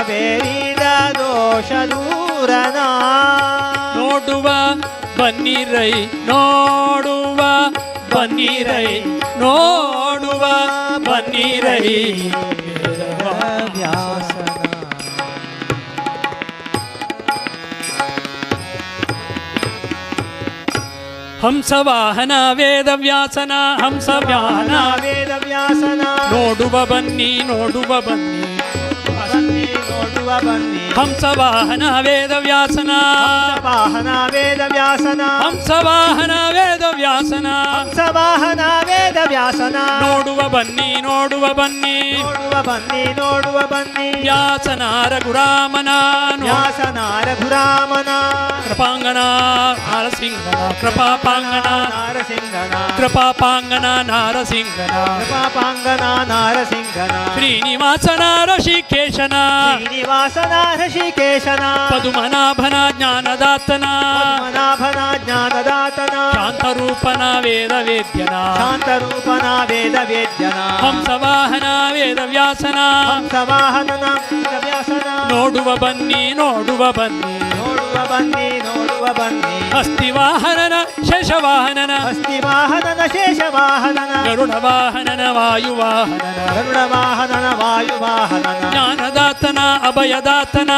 ಬೇರಿದ ದೋಷ ದೂರನ ನೋಡುವ ಬನ್ನಿರೈ ನೋಡುವ ಬನ್ನಿರೈ ನೋಡುವ ಬನ್ನಿರೈ ವೇದವ್ಯಾಸನ ಹಂಸವಾಹನ ವೇದವ್ಯಾಸನ ಹಂಸವಾಹನ ವೇದವ್ಯಾಸನ ನೋಡುವ ಬನ್ನಿ ನೋಡುವ ಬನ್ನಿ ಬನ್ನಿ ನೋಡುವ ಬನ್ನಿ ಹಂಸವಾಹನ ವೇದವ್ಯಾಸನ ವಾಹನ ವೇದವ್ಯಾಸನ ಹಂಸವಾಹನ ವೇದವ್ಯಾಸನ ಹಂಸವಾಹನ ವೇದವ್ಯಾಸನ ನೋಡುವ ಬನ್ನಿ ನೋಡುವ ಬನ್ನಿ ನೋಡುವ ಬನ್ನಿ ನೋಡುವ ಬನ್ನಿ ವ್ಯಾಸನ ರಘುರಾಮನ ವ್ಯಾಸನ ರಘುರಾಮನ ಕೃಪಾಂಗನ ನಾರಸಿಂಗನ ಕೃಪಾಪಾಂಗನ ನಾರಸಿಂಗನ ಕೃಪಾಪಾಂಗನ ನಾರಸಿಂಗನ ಕೃಪಾಪಾಂಗನ ನಾರಸಿಂಗನ ಶ್ರೀನಿವಾಸನ ಋಷಿಕೇಶನ ಶ್ರೀನಿವಾಸನ ಋಷಿಕೇಶನ ಪದುಮನಾಭನ ಜ್ಞಾನದಾತನ ಪದ್ಮನಾಭನ ಜ್ಞಾನದಾತನ ಶಾಂತರೂಪನ ವೇದ ವೇದ್ಯನ ಶಾಂತರೂಪನ ವೇದ ವೇದ್ಯನ ಹಂಸವಾಹನ ವೇದ ವ್ಯಾಸನ ಹಂಸವಾಹನನ ವ್ಯಾಸನ ನೋಡುವ ಬನ್ನಿ ನೋಡುವ ಬನ್ನಿ ನೋಡುವ ಬನ್ನಿ ನೋಡುವ ಬನ್ನಿ ಅಸ್ಥಿವಾಹನನ ಶೇಷವಾಹನನ ಅಸ್ಥಿವಾಹನನ ಶೇಷವಾಹನನ ಗರುಡ ವಾಹನನ ವಾಯುವಾಹನನ ಗರುಡ ವಾಹನನ ವಾಯುವಾಹನನ ಜ್ಞಾನದಾತನ ಅಭಯದಾತನ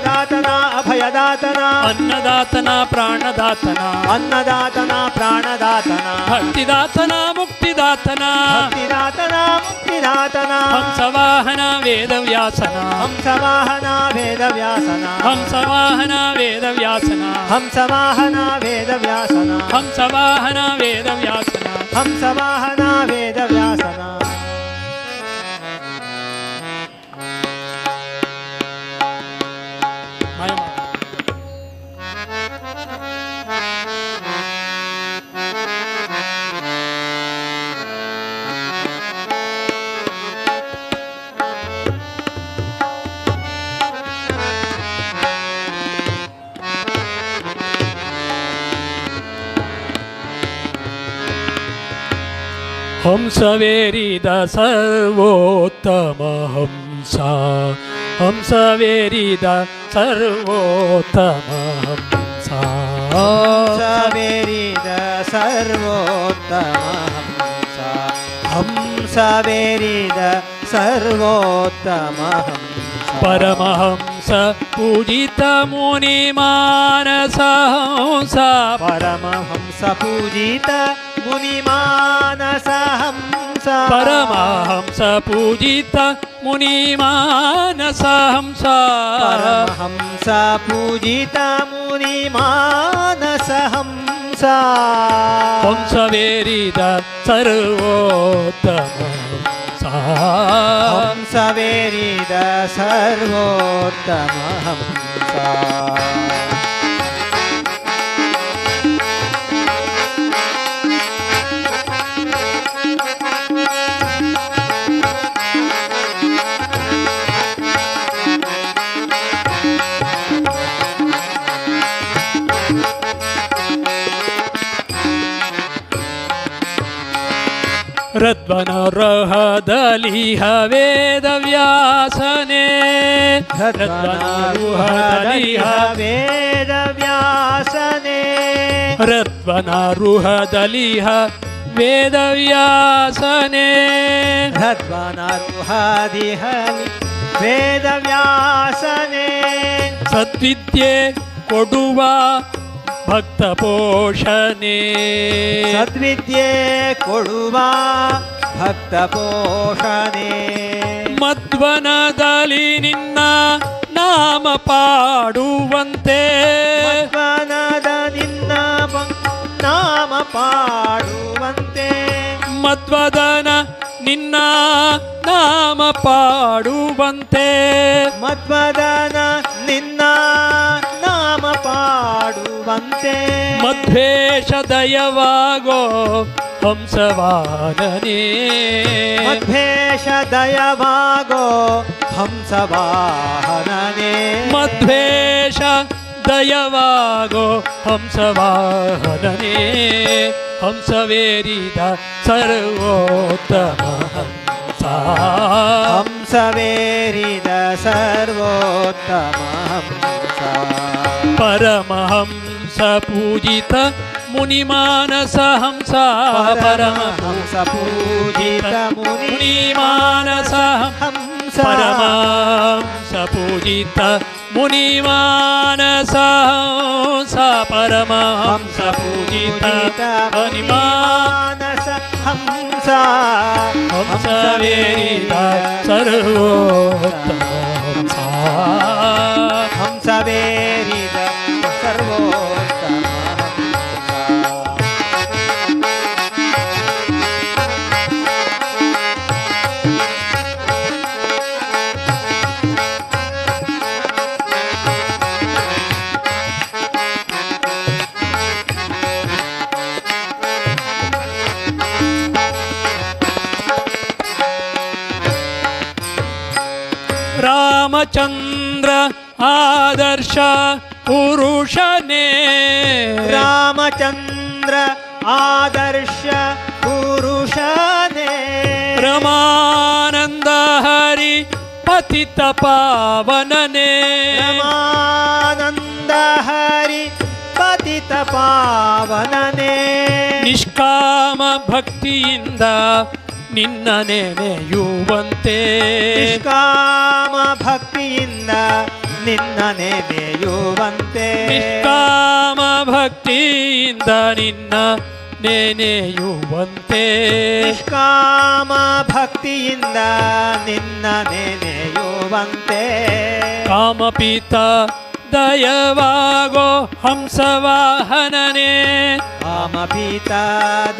ದಾತನ ಅಭಯದಾತನ ಅನ್ನದಾತನ ಪ್ರಾಣದಾತನ ಅನ್ನದಾತನ ಪ್ರಾಣದಾತನ ಭಕ್ತಿದಾತನ ಮುಕ್ತಿದಾತನ ಭಕ್ತಿದಾತನ ಮುಕ್ತಿದಾತನ ಹಂಸವಾಹನ ವೇದವ್ಯಾಸನ ಹಂಸವಾಹನ ವೇದವ್ಯಾಸನ ಹಂಸವಾಹನ ವೇದವ್ಯಾಸನ ಹಂಸವಾಹನ ವೇದವ್ಯಾಸನ ಹಂಸವಾಹನ ವೇದವ್ಯಾಸನ ಹಂಸವಾಹನ ವೇದವ್ಯಾಸನ ಮಾಯ ಮಾಡು. ಹಂಸವೇರಿದ ಸರ್ವೋತ್ತಮ ಹಂಸ ಹಂಸವೇರಿದ ಸರ್ವೋತ್ತಮ ಹಂಸ ಹಂಸವೇರಿದ ಸರ್ವೋತ್ತಮ ಹಂಸ ಹಂಸವೇರಿದ ಸರ್ವೋತ್ತಮ ಹಂಸ ಪರಮಹಂಸ ಪೂಜಿತ ಮುನಿ ಮಾನಸ ಹಂಸ ಪರಮಹಂಸ ಪೂಜಿತ ಮುನಿ ಮಾನಸ ಹಂಸ ಪರಮಹಂಸ ಪೂಜಿತ ಮುನಿ ಮಾನಸ ಹಂಸ ಪರಮಹಂಸ ಪೂಜಿತ ಮುನಿ ಮಾನಸ ಹಂಸ ಹಂಸವೇರಿದ ಸರ್ವೋತ್ತಮ ಹಂಸ ಹಂಸವೇರಿದ ಸರ್ವೋತ್ತಮ ಹಂಸ ರದ್ವನರಹದಲಿಹ ವೇದವ್ಯಾಸನೆ ರದ್ವನಾರುಹದಲಿಹ ವೇದವ್ಯಾಸನೆ ರದ್ವನಾರುಹದಲಿಹ ವೇದವ್ಯಾಸನೆ ರದ್ವನಾರುಹದಿಹಲಿ ವೇದವ್ಯಾಸನೆ ಸದ್ವಿದ್ಯೆ ಕೊಡುವ ಭಕ್ತ ಪೋಷಣೆ ಸದ್ವಿದ್ಯೆ ಕೊಡುವ ಭಕ್ತ ಪೋಷಣೆ ಮಧ್ವನದಲ್ಲಿ ನಿನ್ನ ನಾಮ ಪಾಡುವಂತೆ ಮಧ್ವನದ ನಿನ್ನ ನಾಮ ಪಾಡುವಂತೆ ಮಧ್ವದನ ನಿನ್ನ ನಾಮ ಪಾಡುವಂತೆ ಮಧ್ವದನ ನಿನ್ನ ನಾಮ ಪಾಡುವಂತೆ ಮಧ್ವೇಷ ದಯವಾಗೋ ಹಂಸವಾಹನನೇ ಮಧ್ವೇಷ ದಯವಾಗೋ ಹಂಸವಾಹನನೇ ಮಧ್ವೇಷ ದಯವಾಗೋ ಹಂಸವಾಹನನೇ ಹಂಸವೇರಿದ ಸರ್ವೋತ್ತಮ ಹಂಸ ಹಂಸವೇರಿದ ಸರ್ವೋತ್ತಮ ಹಂಸ ಪರಮಹಂಸ ಪೂಜಿತ ಮುನಿಮಾನಸ ಹಂಸ ಪರಮಹಂಸ ಪೂಜಿತ ಮುನಿಮಾನಸ ಹಂಸ ಪರಮಹಂಸ ಪೂಜಿತ ಮುನಿಮಾನಸ ಹಂಸ ಪರಮಹಂಸ ಪೂಜಿತ ಮುನಿಮಾನಸ ಮಾನಸ ಹಂಸ ಹಂಸವೇರಿದ ಸರ್ವೋತ್ತಮ ಹಂಸ ಹಂಸವೇರಿದ ಸರ್ವೋತ್ತಮ ರಾಮಚಂದ್ರ ಆದರ್ಶ ಪುರುಷನೇ ರಾಮಚಂದ್ರ ಚಂದ್ರ ಆದರ್ಶ ಪುರುಷನೇ ರಮಾನಂದ ಹರಿ ಪತಿತ ಪಾವನನೇ ರಮಾನಂದ ಹರಿ ಪತಿತ ಪಾವನನೇ ನಿಷ್ಕಾಮ ಭಕ್ತಿಯಿಂದ ನಿನ್ನ ನೆನೆಯುವಂತೆ ನಿಷ್ಕಾಮ ಭಕ್ತಿಯಿಂದ ನಿನ್ನ ನೆನೆಯುವಂತೆ ನಿಷ್ಕಾಮ ಭಕ್ತಿಯಿಂದ ನಿನ್ನ ನೆನೆಯುವಂತೆ ನಿಷ್ಕಾಮ ಭಕ್ತಿಯಿಂದ ನಿನ್ನ ನೆನೆಯುವಂತೆ ಕಾಮಪಿತ ದಯವಾಗೋ ಹಂಸವಾಹನನೇ ಕಾಮಪೀತ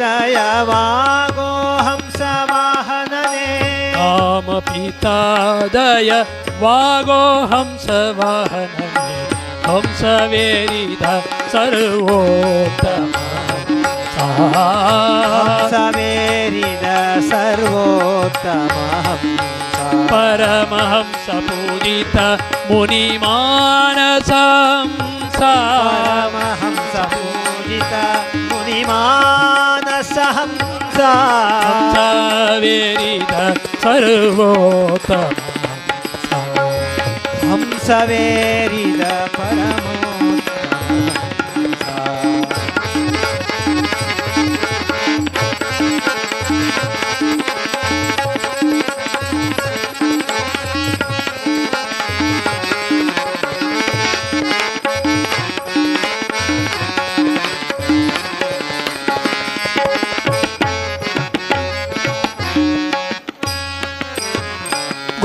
ದಯವಾಗೋ ಹಂಸವಾಹನನೇ ಕಾಮಪಿತ ದಯವಾಗೋ ಹಂಸವಾಹನನೇ ಹಂಸವೇರಿದ ಸರ್ವೋತ್ತಮ ಹಂಸವೇರಿದ ಸರ್ವೋತ್ತಮ ಹಂಸ ಪರಮಹಂಸ ಪೂಜಿತ ಮುನಿಮಾನಸ ಪರಮಹಂಸ ಪೂಜಿತ ಮುನಿಮಾನಸ ಹಂಸ ಹಂಸವೇರಿದ ಸರ್ವೋತ್ತಮ ಹಂಸವೇರಿದ ಪರಮೋತ್ತಮ ಹಂಸ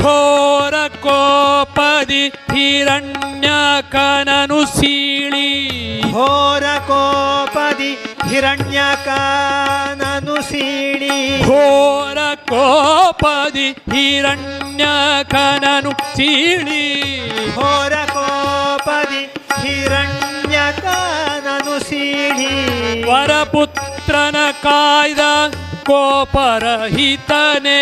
ಘೋರ ಕೋಪದಿ ಹಿರಣ್ಯಕನನು ಸೀಳಿ ಘೋರ ಕೋಪದಿ ಹಿರಣ್ಯಕನನು ಸೀಳಿ ಘೋರ ಕೋಪದಿ ಹಿರಣ್ಯಕನನು ಸೀಳಿ ಘೋರ ಕೋಪದಿ ಹಿರಣ್ಯಕನನು ಸೀಳಿ ವರಪುತ್ರನ ಕಾಯ್ದ ಕೋಪರಹಿತನೇ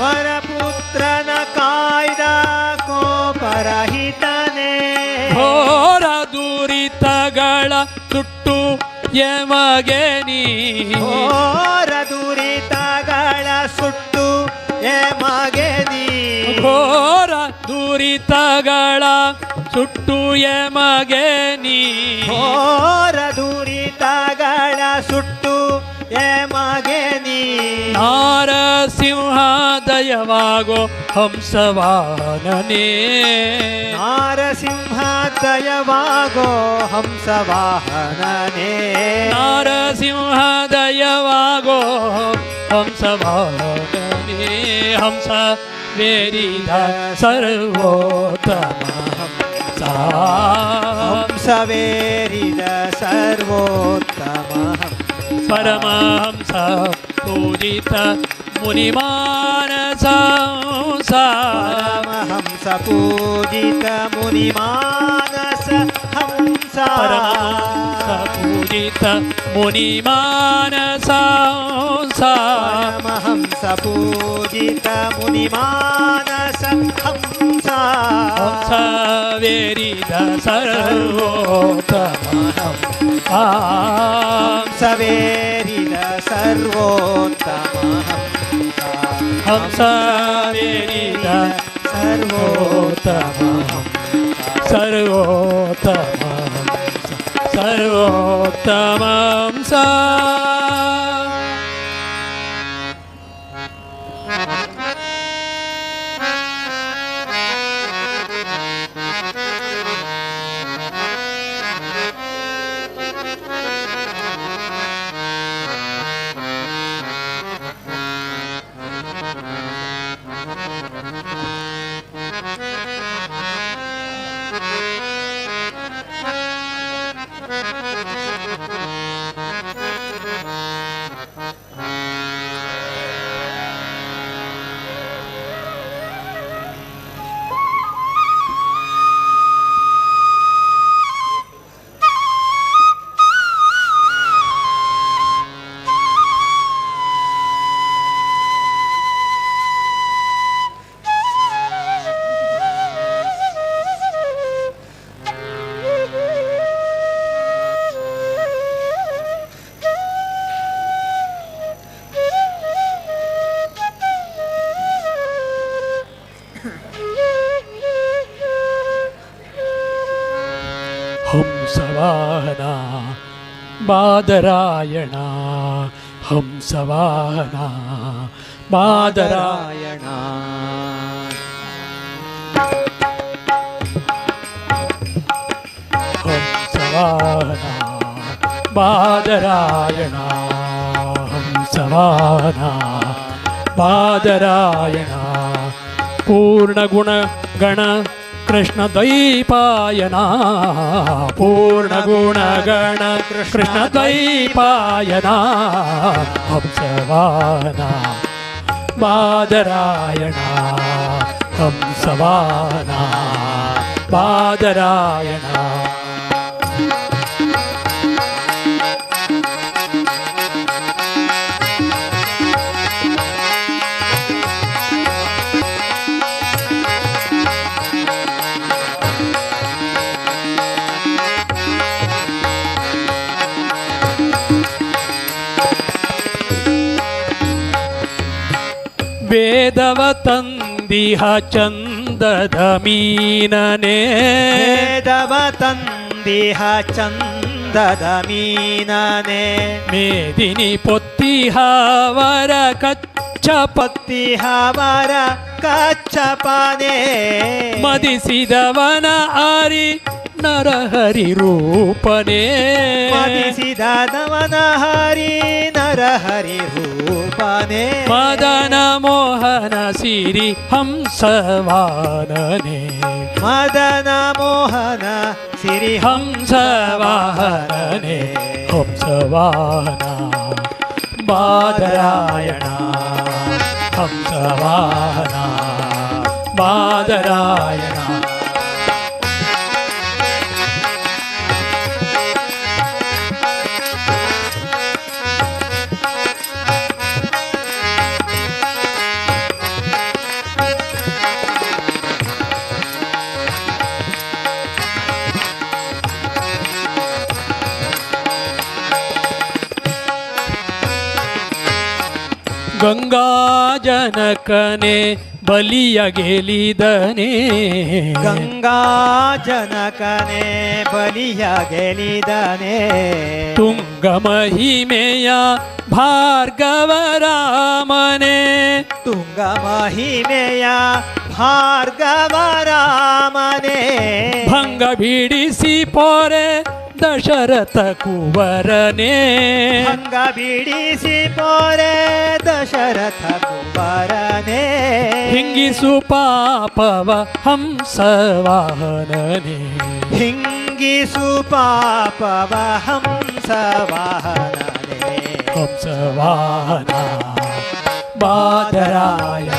ವರಪುತ್ರನ ಕಾಯ್ದ ಕೋಪರಹಿತನೇ ಘೋರ ದುರಿತಗಳ ಸುಟ್ಟು ಯಮಗೆ ನೀ ಘೋರ ದುರಿತಗಳ ಸುಟ್ಟು ಎಮಗೆ ನೀ ಘೋರ ದುರಿತಗಳ ಸುಟ್ಟು ಯಮಗೆ ನೀ ಘೋರ ದುರಿತಗಳ ಸುಟ್ಟು ಎಮಗೆ ನೀ ನಾರಸಿಂಹ ದಯವಾಗೋ ಹಂಸವಾಹನನೇ ನಾರಸಿಂಹ ದಯವಾಗೋ ಹಂಸವಾಹನನೇ ನಾರಸಿಂಹ ದಯವಾಗೋ ಹಂಸವಾಹನನೇ ಹಂಸ ವೇರಿದ ಸರ್ವೋತ್ತಮ ಹಂಸ ಹಂಸವೇರಿದ ಸರ್ವೋತ್ತಮ ಹಂಸ ಪರಮಹಂಸ ಪೂಜಿತ ಮುನಿಮಾನಸ ಪರಮಹಂಸ ಪೂಜಿತ ಮುನಿಮಾನಸ ಹಂಸ ಪರಮಹಂಸ ಪೂಜಿತ ಮುನಿಮಾನಸ ಪರಮಹಂಸ ಪೂಜಿತ ಮುನಿಮಾನಸ ಹಂಸ ಹಂಸ ವೇರಿದ ಸರ್ವೋತ್ತಮ ಹಂಸ ಹಂಸವೇರಿದ ಸರ್ವೋತ್ತಮ ಹಂಸ ಹಂಸ ವೇರಿದ ಸರ್ವೋತ್ತಮ ಸರ್ವೋತ್ತಮ ಸರ್ವೋತ್ತಮ ಹಂಸ ಹಂಸವಾಹನ ಬಾದರಾಯಣ ಹಂಸವಾಹನ ಬಾದರಾಯಣ ಹಂಸವಾಹನ ಬಾದರಾಯಣ ಹಂಸವಾಹನ ಬಾದರಾಯಣ ಪೂರ್ಣಗುಣ ಗಣ ಕೃಷ್ಣ ದ್ವೈಪಾಯನ ಪೂರ್ಣಗುಣ ಗಣ ಕೃಷ್ಣ ದ್ವೈಪಾಯನ ಹಂಸವಾಹನ ಬಾದರಾಯಣ ಹಂಸವಾಹನ ಬಾದರಾಯಣ ವೇದವ ತಂದಿಹ ಚಂದದ ಮೀನನೆ ವೇದವ ತಂದಿಹ ಚಂದದ ಮೀನನೆ ಮೇದಿನಿ ಪೊತ್ತಿಹವರ ಪತ್ತಿಹವರ ಕಚ್ಚಪನೆ ಮದಿಸಿದವನ ಆರಿ ನರಹರಿ ರೂಪನೇ ಮದಿಸಿದವನ ಹರಿ ನರಹರಿ ರೂಪನೆ ಮದನ ಮೋಹನ ಸಿರಿ ಹಂಸವಾಹನನೇ ಮದನ ಮೋಹನ ಸಿರಿ ಹಂಸವಾಹನನೇ ಹಂಸವಾಹನ ಬಾದರಾಯಣ ಹಂಸವಾಹನ ಬಾದರಾಯಣ ಗಂಗಾ ಜನಕನೆ ಬಲಿಯ ಗೆಲಿದನೆ ಗಂಗಾ ಜನಕನೆ ಬಲಿಯ ಗೆಲಿದನೆ ತುಂಗ ಮಹಿಮೆಯ ಭಾರ್ಗವರಾಮನೆ ತುಂಗ ಮಹಿಮೆಯ ಭಾರ್ಗವರಾಮನೆ ಭಂಗ ಬಿಡಿಸಿ ಪೋರೆ ದಶರಥ ಕುವರನೇ ಭಂಗ ಬಿಡಿಸಿ ಪೋರೆ ದಶರಥ ಕುವರನೇ ಹಿಂಗಿಸು ಪಾಪವ ಹಂಸವಾಹನನೇ ಹಿಂಗಿಸು ಪಾಪವ ಹಂಸವಾಹನನೇ ಹಂಸವಾಹನ ಬಾದರಾಯಣ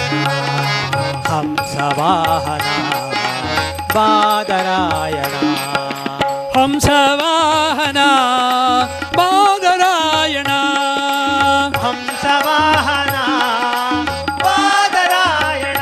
ಹಂಸವಾಹನ ಬಾದರಾಯಣ ಹಂಸವಾಹನ ಬಾದರಾಯಣ ಹಂಸವಾಹನ ಬಾದರಾಯಣ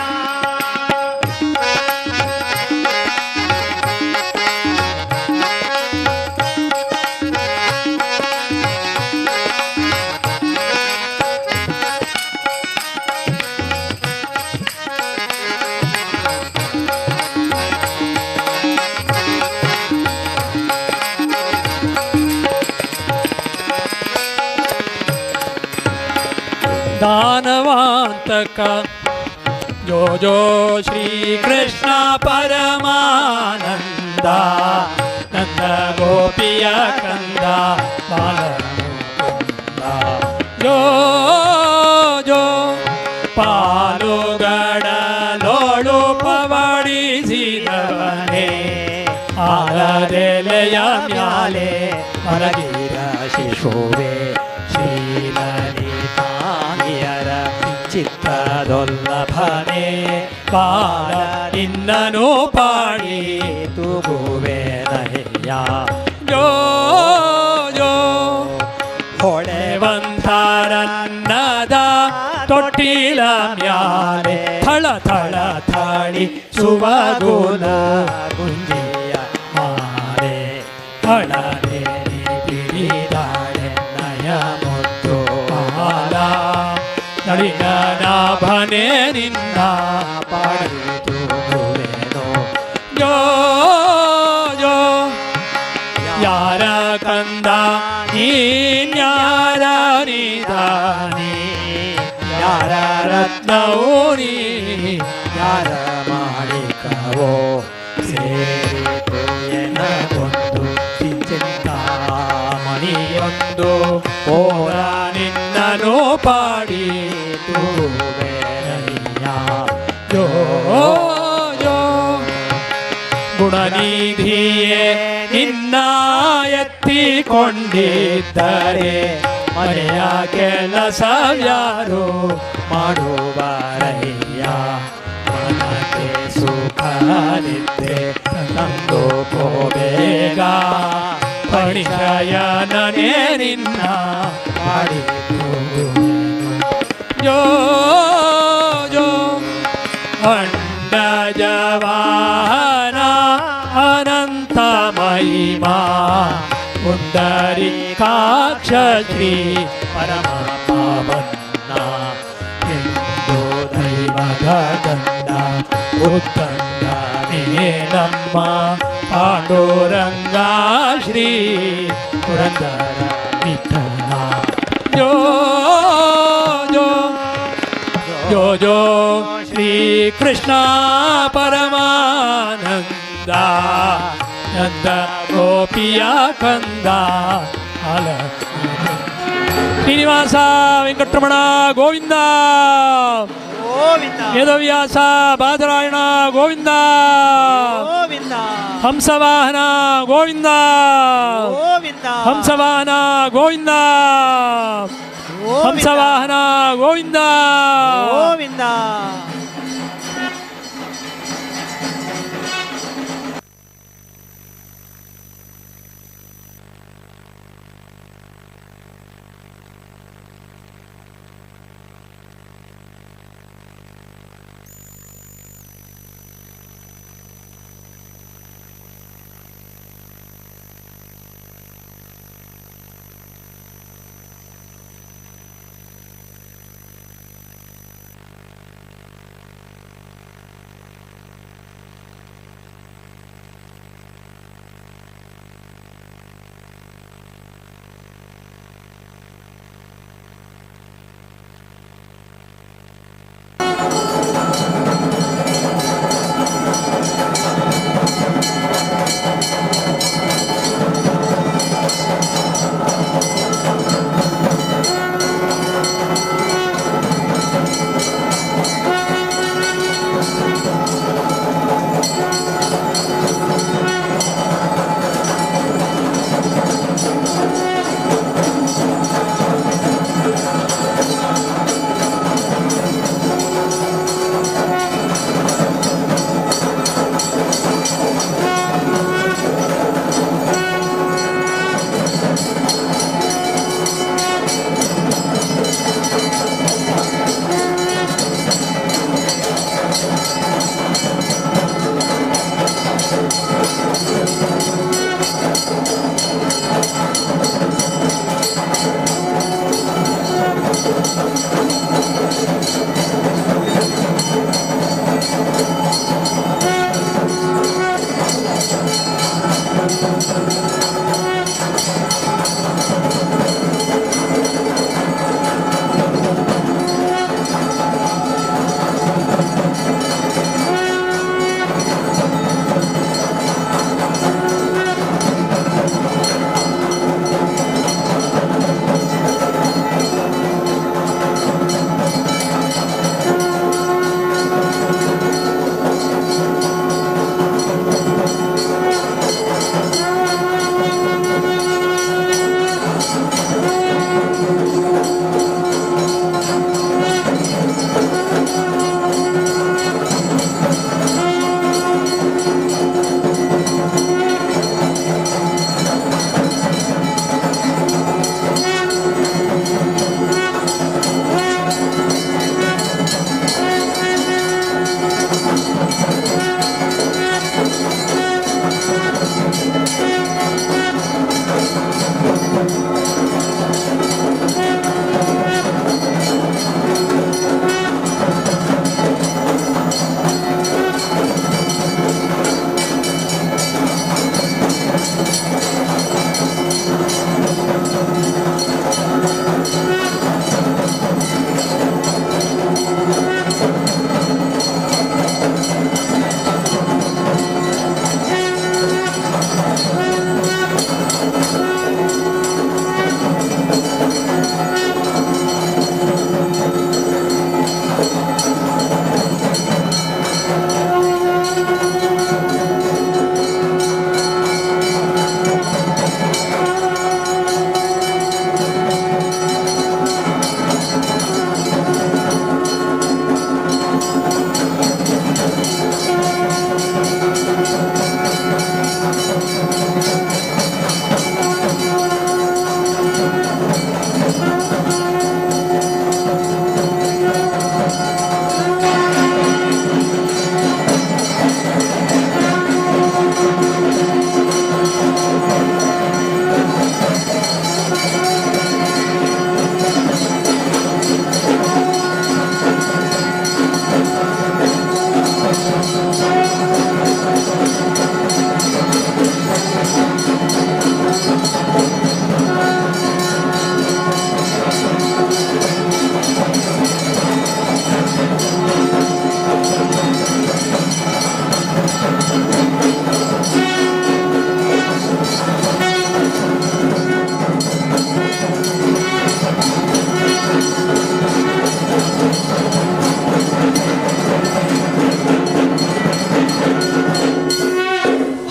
दानवांतक जो जो श्री कृष्ण परमानंदा नंद गोपिय कंदा बालमुकुंदा जो जो पालुगडलोळु पवडिसिदवने आलदेಲೆಯ ಮ್ಯಾಲೆ ಮಲಗಿದ ಶಿಶುವೆ ಶ್ರೀಲಲಿತಾಂಗಿಯರ ಚಿತ್ತದೊಲ್ಲಭನೆ ಬಾಲ ನಿನ್ನನು ಪಾಡಿ ತೂಗುವೆ ನಯ್ಯ ಜೋ ಜೋ ಹೊಳೆವಂತರನ್ನದ ತೊಟ್ಟಿಲ ಮ್ಯಾಲೆ ಥಳ ಥಳ ಥಳಿ ಸುವಗುಲ ಗುಂಜಿಯ ಮಾರೆ ಥಳನೆ ಬಿರಿದಾಳೆ ನಯ ಮುತ್ತು ಮಾಲ ನಳಿನ ನಾಭನೆ ನಿನ್ನ ಪಾಡಿತು ಜೋ ಜೋ ಯಾರ ನೀದಾನಿ ಯಾರ ರತ್ನವೋ ನೀ ಯಾರ ಮಾಳಿಕವೋ ಸೇರಿತು ಎನಗೊಂದು ಚಿಂತಾಮಣಿಯೊಂದು ಓರ ನಿನ್ನನು ಪಾಡಿತು ಬೇರಯ್ಯ ಜೋ ಜೋ ಗುಣನಿಧಿಯೇ ನಿನ್ನ ಎತ್ತಿಕೊಂಡಿದ್ದರೆ ಮನೆಯ ಕೆಲಸವ್ಯಾರು ಮಾಡುವರಯ್ಯ ಮನಕ್ಕೆ ಸುಖ ನಿದ್ದೆ ತಂದು ಬೇಗ ಪರಿಚಯನೇ ನಿನ್ನ ಮಾಡಿತು ಜೋ ಜೋ ಅಂಡಜವಾನ ಅನಂತ ಮಹಿಮಾ ಪುಂಡರೀಕಾಕ್ಷ ಶ್ರೀ ಪರಮ ಪಾವನ್ನ ಹಿಂದೂ ದೈವದ ಗಂಡ ಉತ್ತಂಗ ನಮ್ಮ ಪಾಂಡುರಂಗ ಶ್ರೀ ಪುರಂದರ ವಿಠಲ ಜೋ ಜೋ ಜೋ ಜೋ ಶ್ರೀ ಕೃಷ್ಣ ಪರಮಾನಂದ ನಂದ ಗೋಪಿಯ ಕಂದ ಅಲ ಶ್ರೀನಿವಾಸ ವೆಂಕಟರಮಣ ಗೋವಿಂದ ಗೋವಿಂದ ವೇದವ್ಯಾಸ ಬಾದರಾಯಣ ಗೋವಿಂದ ಗೋವಿಂದ ಹಂಸವಾಹನ ಗೋವಿಂದ ಗೋವಿಂದ ಹಂಸವಾಹನ ಗೋವಿಂದ ಹಂಸವಾಹನ ಗೋವಿಂದ ಗೋವಿಂದ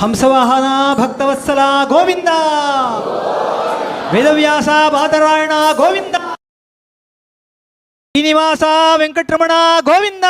ಹಂಸವಾಹನ ಭಕ್ತವತ್ಸಲ ಗೋವಿಂದ, ವೇದವ್ಯಾಸ ಬಾದರಾಯಣ ಗೋವಿಂದ, ಶ್ರೀನಿವಾಸ ವೆಂಕಟರಮಣ ಗೋವಿಂದ.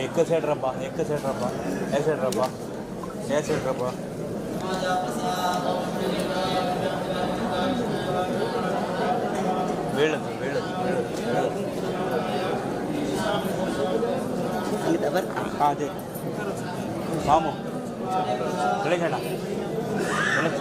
एक साइड रब्बा, एक साइड रब्बा, ऐ साइड रब्बा, ऐ साइड रब्बा. वेळ हां ते मामू गणेश अಣ್ಣ गणेश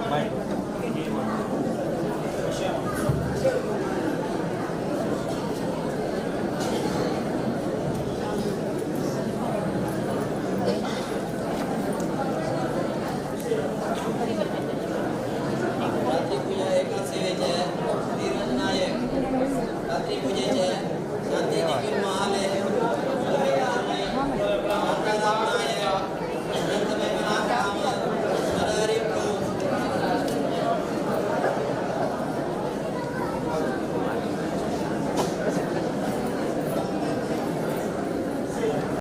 Bye.